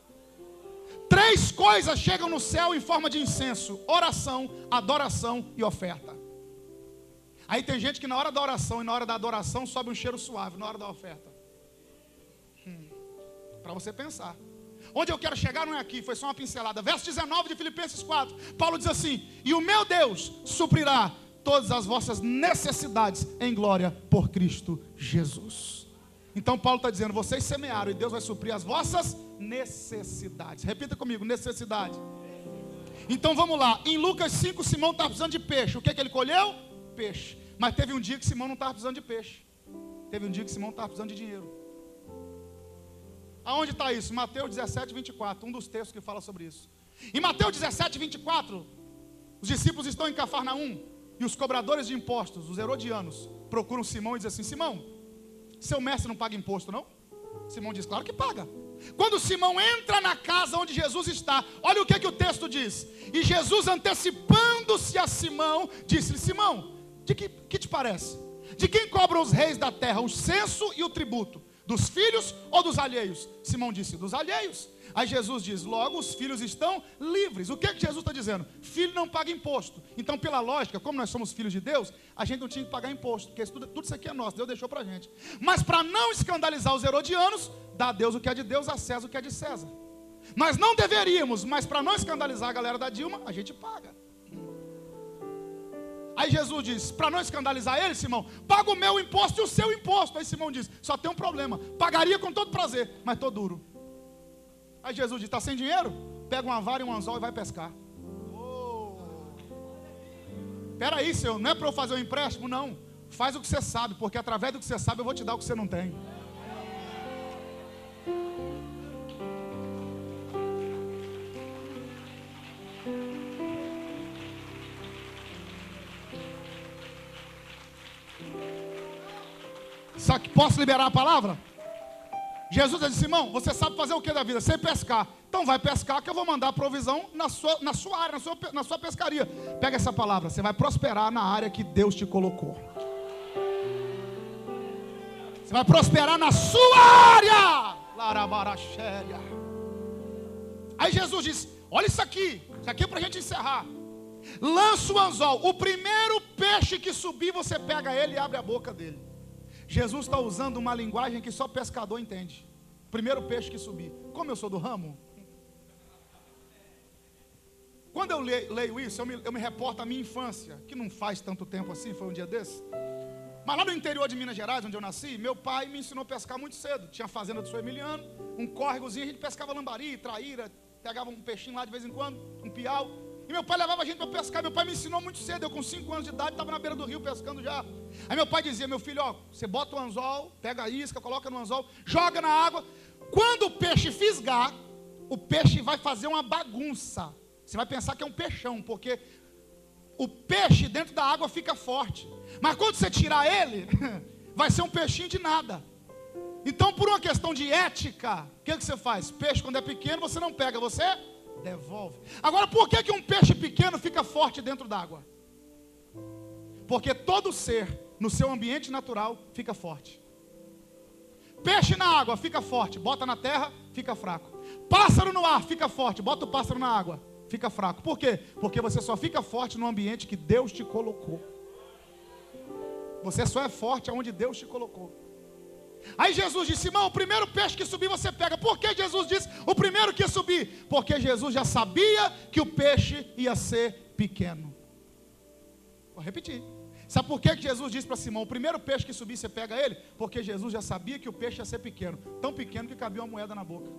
3 coisas chegam no céu em forma de incenso: oração, adoração e oferta. Aí tem gente que na hora da oração e na hora da adoração sobe um cheiro suave, na hora da oferta. Para você pensar. Onde eu quero chegar não é aqui, foi só uma pincelada. Verso 19 de Filipenses 4, Paulo diz assim: e o meu Deus suprirá todas as vossas necessidades em glória por Cristo Jesus. Então Paulo está dizendo, vocês semearam e Deus vai suprir as vossas necessidades. Repita comigo, necessidade. Então vamos lá, em Lucas 5, Simão estava precisando de peixe. O que ele colheu? Peixe. Mas teve um dia que Simão não estava precisando de peixe. Teve um dia que Simão estava precisando de dinheiro. Aonde está isso? Mateus 17, 24, um dos textos que fala sobre isso. Em Mateus 17, 24, os discípulos estão em Cafarnaum e os cobradores de impostos, os herodianos, procuram Simão e dizem assim: Simão, seu mestre não paga imposto, não? Simão diz, claro que paga. Quando Simão entra na casa onde Jesus está, olha o que o texto diz. E Jesus, antecipando-se a Simão, disse-lhe: Simão, de que te parece? De quem cobram os reis da terra o censo e o tributo? Dos filhos ou dos alheios? Simão disse, dos alheios. Aí Jesus diz, logo os filhos estão livres. O que Jesus está dizendo? Filho não paga imposto. Então, pela lógica, como nós somos filhos de Deus, a gente não tinha que pagar imposto, porque tudo isso aqui é nosso, Deus deixou para a gente. Mas para não escandalizar os herodianos, dá a Deus o que é de Deus, a César o que é de César. Nós não deveríamos, mas para não escandalizar a galera da Dilma, a gente paga. Aí Jesus diz, para não escandalizar ele, Simão, paga o meu imposto e o seu imposto. Aí Simão diz, só tem um problema, pagaria com todo prazer, mas estou duro. Aí Jesus diz, está sem dinheiro? Pega uma vara e um anzol e vai pescar. Peraí, Senhor, não é para eu fazer um empréstimo? Não, faz o que você sabe, porque através do que você sabe eu vou te dar o que você não tem. Só que posso liberar a palavra? Jesus disse, Simão, você sabe fazer o que da vida? Sei pescar. Então vai pescar que eu vou mandar provisão na sua área, na sua pescaria. Pega essa palavra, você vai prosperar na área que Deus te colocou. Você vai prosperar na sua área. Aí Jesus disse, olha isso aqui é para a gente encerrar. Lança o anzol, o primeiro peixe que subir, você pega ele e abre a boca dele. Jesus está usando uma linguagem que só pescador entende. Primeiro peixe que subir. Como eu sou do ramo, quando eu leio isso, eu me reporto à minha infância, que não faz tanto tempo assim, foi um dia desse. Mas lá no interior de Minas Gerais, onde eu nasci, meu pai me ensinou a pescar muito cedo. Tinha a fazenda do São Emiliano, um córregozinho, a gente pescava lambari, traíra, pegava um peixinho lá de vez em quando, um piau. E meu pai levava a gente para pescar. Meu pai me ensinou muito cedo. Eu com 5 anos de idade estava na beira do rio pescando já. Aí meu pai dizia, meu filho, ó, você bota o anzol, pega a isca, coloca no anzol, joga na água. Quando o peixe fisgar, o peixe vai fazer uma bagunça. Você vai pensar que é um peixão, porque o peixe dentro da água fica forte. Mas quando você tirar ele, vai ser um peixinho de nada. Então, por uma questão de ética, o que você faz? Peixe quando é pequeno você não pega, você devolve. Agora, por que um peixe pequeno fica forte dentro d'água? Porque todo ser, no seu ambiente natural, fica forte. Peixe na água, fica forte. Bota na terra, fica fraco. Pássaro no ar, fica forte. Bota o pássaro na água, fica fraco. Por quê? Porque você só fica forte no ambiente que Deus te colocou. Você só é forte aonde Deus te colocou. Aí Jesus disse: Simão, o primeiro peixe que subir você pega. Por que Jesus disse o primeiro que subir? Porque Jesus já sabia que o peixe ia ser pequeno. Vou repetir. Sabe por que Jesus disse para Simão: o primeiro peixe que subir você pega ele? Porque Jesus já sabia que o peixe ia ser pequeno. Tão pequeno que cabia uma moeda na boca.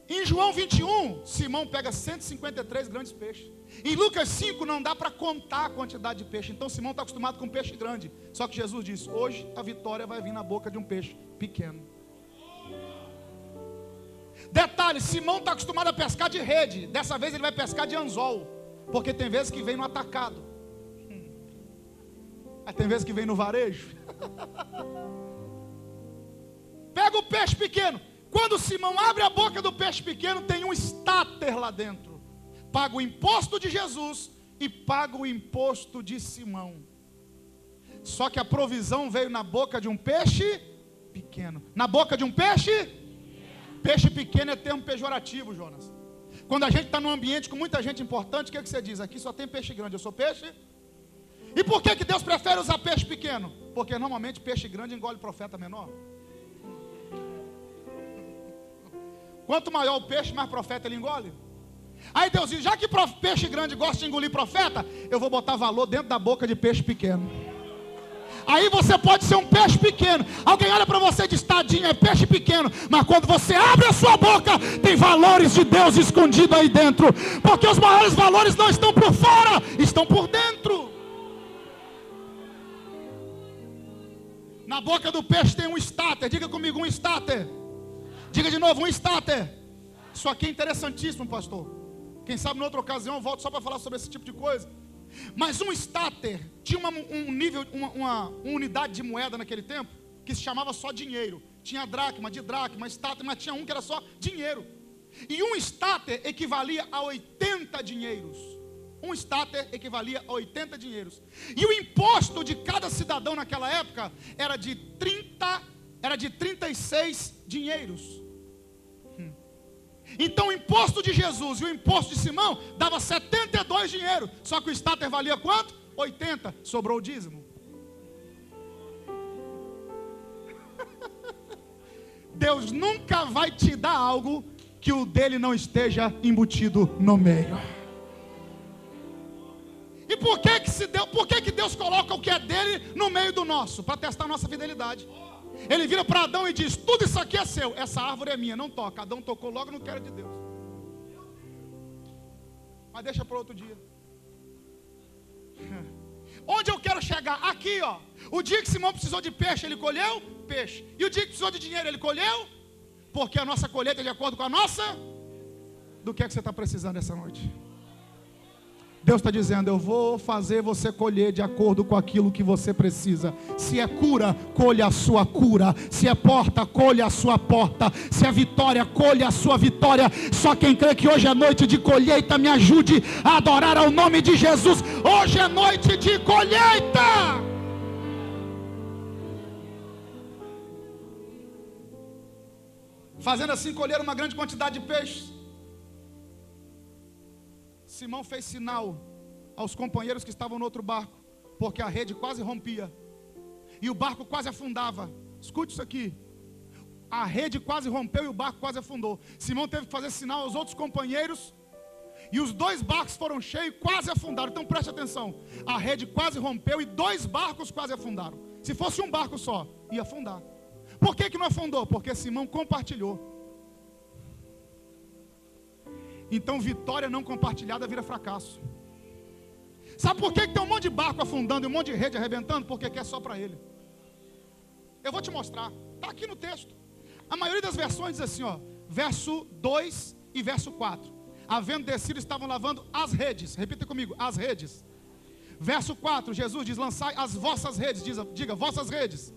Em João 21, Simão pega 153 grandes peixes. Em Lucas 5 não dá para contar a quantidade de peixe. Então Simão está acostumado com peixe grande. Só que Jesus disse: hoje a vitória vai vir na boca de um peixe pequeno. Detalhe, Simão está acostumado a pescar de rede. Dessa vez ele vai pescar de anzol. Porque tem vezes que vem no atacado. Aí tem vezes que vem no varejo. Pega o peixe pequeno. Quando Simão abre a boca do peixe pequeno, tem um estáter lá dentro. Paga o imposto de Jesus e paga o imposto de Simão. Só que a provisão veio na boca de um peixe pequeno. Na boca de um peixe? Peixe pequeno é termo pejorativo, Jonas. Quando a gente está num ambiente com muita gente importante, o que você diz? Aqui só tem peixe grande, eu sou peixe? E por que Deus prefere usar peixe pequeno? Porque normalmente peixe grande engole profeta menor. Quanto maior o peixe, mais profeta ele engole. Aí Deus diz: já que peixe grande gosta de engolir profeta, eu vou botar valor dentro da boca de peixe pequeno. Aí você pode ser um peixe pequeno. Alguém olha para você e diz: tadinho, é peixe pequeno. Mas quando você abre a sua boca, tem valores de Deus escondidos aí dentro. Porque os maiores valores não estão por fora, estão por dentro. Na boca do peixe tem um estáter. Diga comigo, um estáter. Diga de novo, um estáter. Isso aqui é interessantíssimo, pastor. Quem sabe em outra ocasião eu volto só para falar sobre esse tipo de coisa. Mas um estáter tinha uma unidade de moeda naquele tempo que se chamava só dinheiro. Tinha dracma, estáter, mas tinha um que era só dinheiro. E um estáter equivalia a 80 dinheiros. Um estáter equivalia a 80 dinheiros. E o imposto de cada cidadão naquela época era de 36 dinheiros. Então o imposto de Jesus e o imposto de Simão dava 72 dinheiro. Só que o estáter valia quanto? 80. Sobrou o dízimo. Deus nunca vai te dar algo que o dele não esteja embutido no meio. E por que Deus coloca o que é dele no meio do nosso? Para testar a nossa fidelidade. Ele vira para Adão e diz: tudo isso aqui é seu, essa árvore é minha, não toca. Adão tocou logo, não quero de Deus. Mas deixa para outro dia. Onde eu quero chegar? Aqui, ó. O dia que Simão precisou de peixe, ele colheu peixe. E o dia que precisou de dinheiro, ele colheu? Porque a nossa colheita é de acordo com a nossa. Do que é que você está precisando essa noite? Deus está dizendo: eu vou fazer você colher de acordo com aquilo que você precisa. Se é cura, colha a sua cura. Se é porta, colha a sua porta. Se é vitória, colha a sua vitória. Só quem crê que hoje é noite de colheita, me ajude a adorar ao nome de Jesus. Hoje é noite de colheita. Fazendo assim, colher uma grande quantidade de peixes. Simão fez sinal aos companheiros que estavam no outro barco, porque a rede quase rompia e o barco quase afundava. Escute isso aqui: a rede quase rompeu e o barco quase afundou. Simão teve que fazer sinal aos outros companheiros e os dois barcos foram cheios e quase afundaram. Então preste atenção: a rede quase rompeu e dois barcos quase afundaram. Se fosse um barco só, ia afundar. Por que não afundou? Porque Simão compartilhou. Então vitória não compartilhada vira fracasso. Sabe por que tem um monte de barco afundando e um monte de rede arrebentando? Porque quer só para ele. Eu vou te mostrar. Está aqui no texto. A maioria das versões diz assim, ó, verso 2 e verso 4. Havendo descido, estavam lavando as redes. Repita comigo, as redes. Verso 4, Jesus diz: lançai as vossas redes. Diga, vossas redes.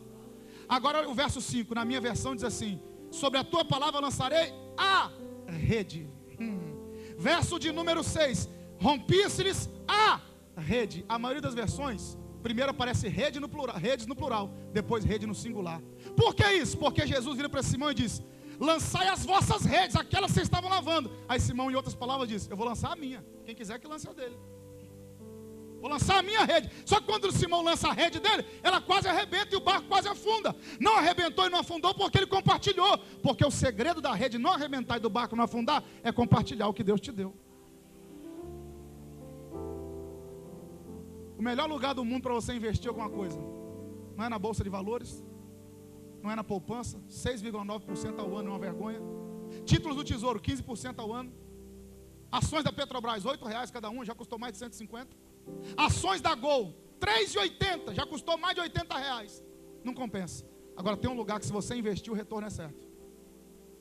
Agora o verso 5, na minha versão diz assim: sobre a tua palavra lançarei a rede. Verso de número 6. Rompia-se-lhes a rede. A maioria das versões, primeiro aparece rede no plural, redes no plural, depois rede no singular. Por que isso? Porque Jesus vira para Simão e diz: lançai as vossas redes, aquelas que vocês estavam lavando. Aí Simão, em outras palavras, diz: eu vou lançar a minha. Quem quiser que lance a dele. Vou lançar a minha rede. Só que quando o Simão lança a rede dele, ela quase arrebenta e o barco quase afunda. Não arrebentou e não afundou porque ele compartilhou. Porque o segredo da rede não arrebentar e do barco não afundar é compartilhar o que Deus te deu. O melhor lugar do mundo para você investir alguma coisa não é na bolsa de valores, não é na poupança. 6,9% ao ano é uma vergonha. Títulos do Tesouro, 15% ao ano. Ações da Petrobras, R$8 cada uma, já custou mais de 150. Ações da Gol, R$3,80, já custou mais de R$80. Não compensa. Agora tem um lugar que se você investir o retorno é certo.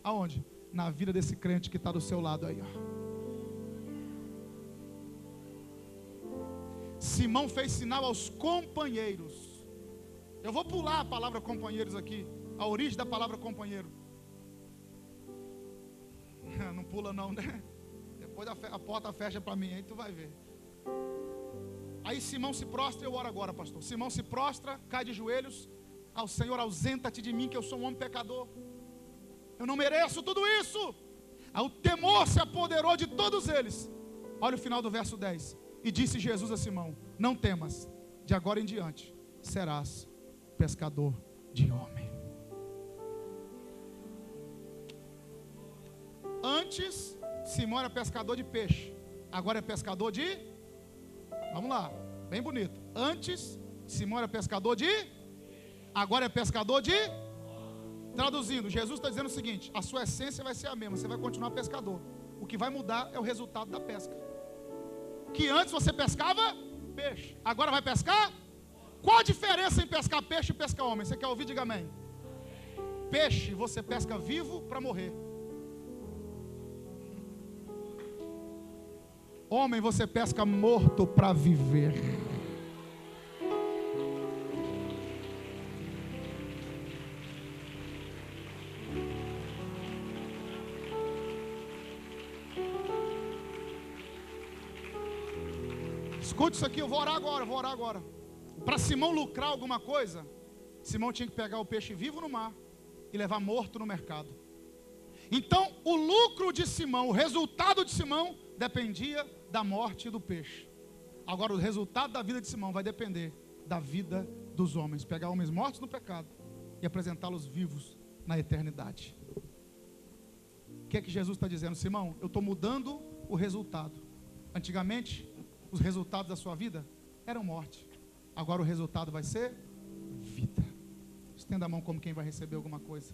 Aonde? Na vida desse crente que está do seu lado aí, ó. Simão fez sinal aos companheiros. Eu vou pular a palavra companheiros aqui, a origem da palavra companheiro. Não pula não, né? Depois a porta fecha para mim, aí tu vai ver. Aí Simão se prostra, eu oro agora, pastor. Simão se prostra, cai de joelhos. Ao Senhor, ausenta-te de mim, que eu sou um homem pecador. Eu não mereço tudo isso. Aí o temor se apoderou de todos eles. Olha o final do verso 10. E disse Jesus a Simão: não temas, de agora em diante serás pescador de homem. Antes, Simão era pescador de peixe. Agora é pescador de... Vamos lá, bem bonito. Antes, Simão era pescador de... Agora é pescador de... Traduzindo, Jesus está dizendo o seguinte: a sua essência vai ser a mesma, você vai continuar pescador. O que vai mudar é o resultado da pesca. Que antes você pescava peixe, agora vai pescar? Qual a diferença em pescar peixe e pescar homem? Você quer ouvir? Diga amém. Peixe você pesca vivo para morrer. Homem você pesca morto para viver. Escute isso aqui, eu vou orar agora. Para Simão lucrar alguma coisa, Simão tinha que pegar o peixe vivo no mar e levar morto no mercado. Então, o lucro de Simão, o resultado de Simão, dependia da morte do peixe. Agora, o resultado da vida de Simão vai depender da vida dos homens. Pegar homens mortos no pecado e apresentá-los vivos na eternidade. O que é que Jesus está dizendo? Simão, eu estou mudando o resultado. Antigamente, os resultados da sua vida eram morte. Agora o resultado vai ser vida. Estenda a mão como quem vai receber alguma coisa.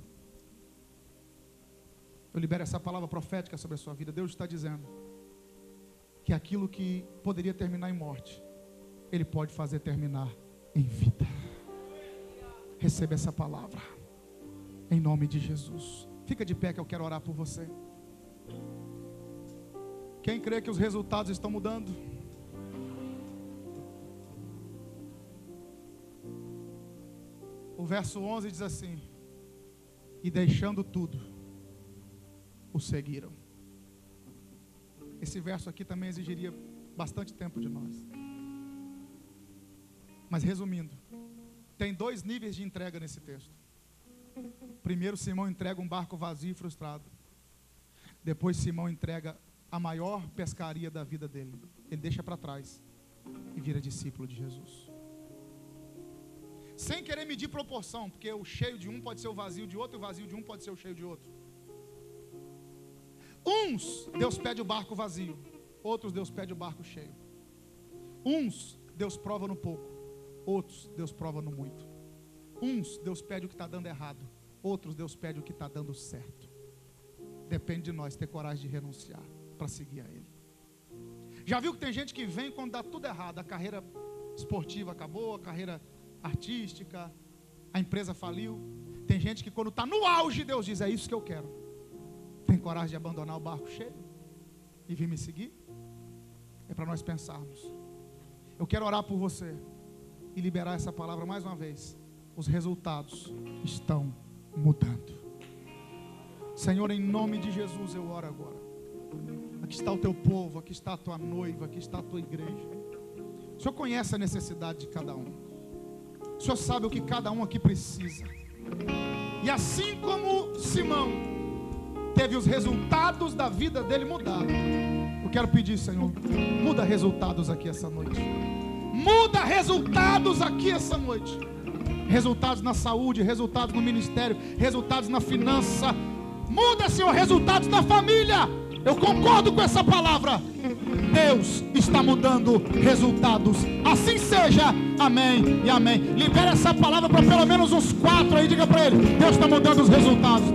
Eu libero essa palavra profética sobre a sua vida. Deus está dizendo que aquilo que poderia terminar em morte, Ele pode fazer terminar em vida. Receba essa palavra em nome de Jesus. Fica de pé que eu quero orar por você. Quem crê que os resultados estão mudando? O verso 11 diz assim: e deixando tudo, o seguiram. Esse verso aqui também exigiria bastante tempo de nós. Mas resumindo, tem dois níveis de entrega nesse texto. Primeiro, Simão entrega um barco vazio e frustrado. Depois, Simão entrega a maior pescaria da vida dele. Ele deixa para trás e vira discípulo de Jesus. Sem querer medir proporção, porque o cheio de um pode ser o vazio de outro, e o vazio de um pode ser o cheio de outro. Uns, Deus pede o barco vazio. Outros, Deus pede o barco cheio. Uns, Deus prova no pouco. Outros, Deus prova no muito. Uns, Deus pede o que está dando errado. Outros, Deus pede o que está dando certo. Depende de nós ter coragem de renunciar para seguir a Ele. Já viu que tem gente que vem quando dá tudo errado? A carreira esportiva acabou, a carreira artística, a empresa faliu. Tem gente que quando está no auge, Deus diz: é isso que eu quero. Tem coragem de abandonar o barco cheio e vir me seguir? É para nós pensarmos. Eu quero orar por você e liberar essa palavra mais uma vez. Os resultados estão mudando. Senhor, em nome de Jesus eu oro agora. Aqui está o teu povo, aqui está a tua noiva, aqui está a tua igreja. O Senhor conhece a necessidade de cada um. O Senhor sabe o que cada um aqui precisa. E assim como Simão teve os resultados da vida dele mudados, eu quero pedir, Senhor, muda resultados aqui essa noite. Muda resultados aqui essa noite. Resultados na saúde, resultados no ministério, resultados na finança. Muda, Senhor, resultados na família. Eu concordo com essa palavra. Deus está mudando resultados. Assim seja. Amém e amém. Libera essa palavra para pelo menos uns 4 aí. Diga para ele: Deus está mudando os resultados.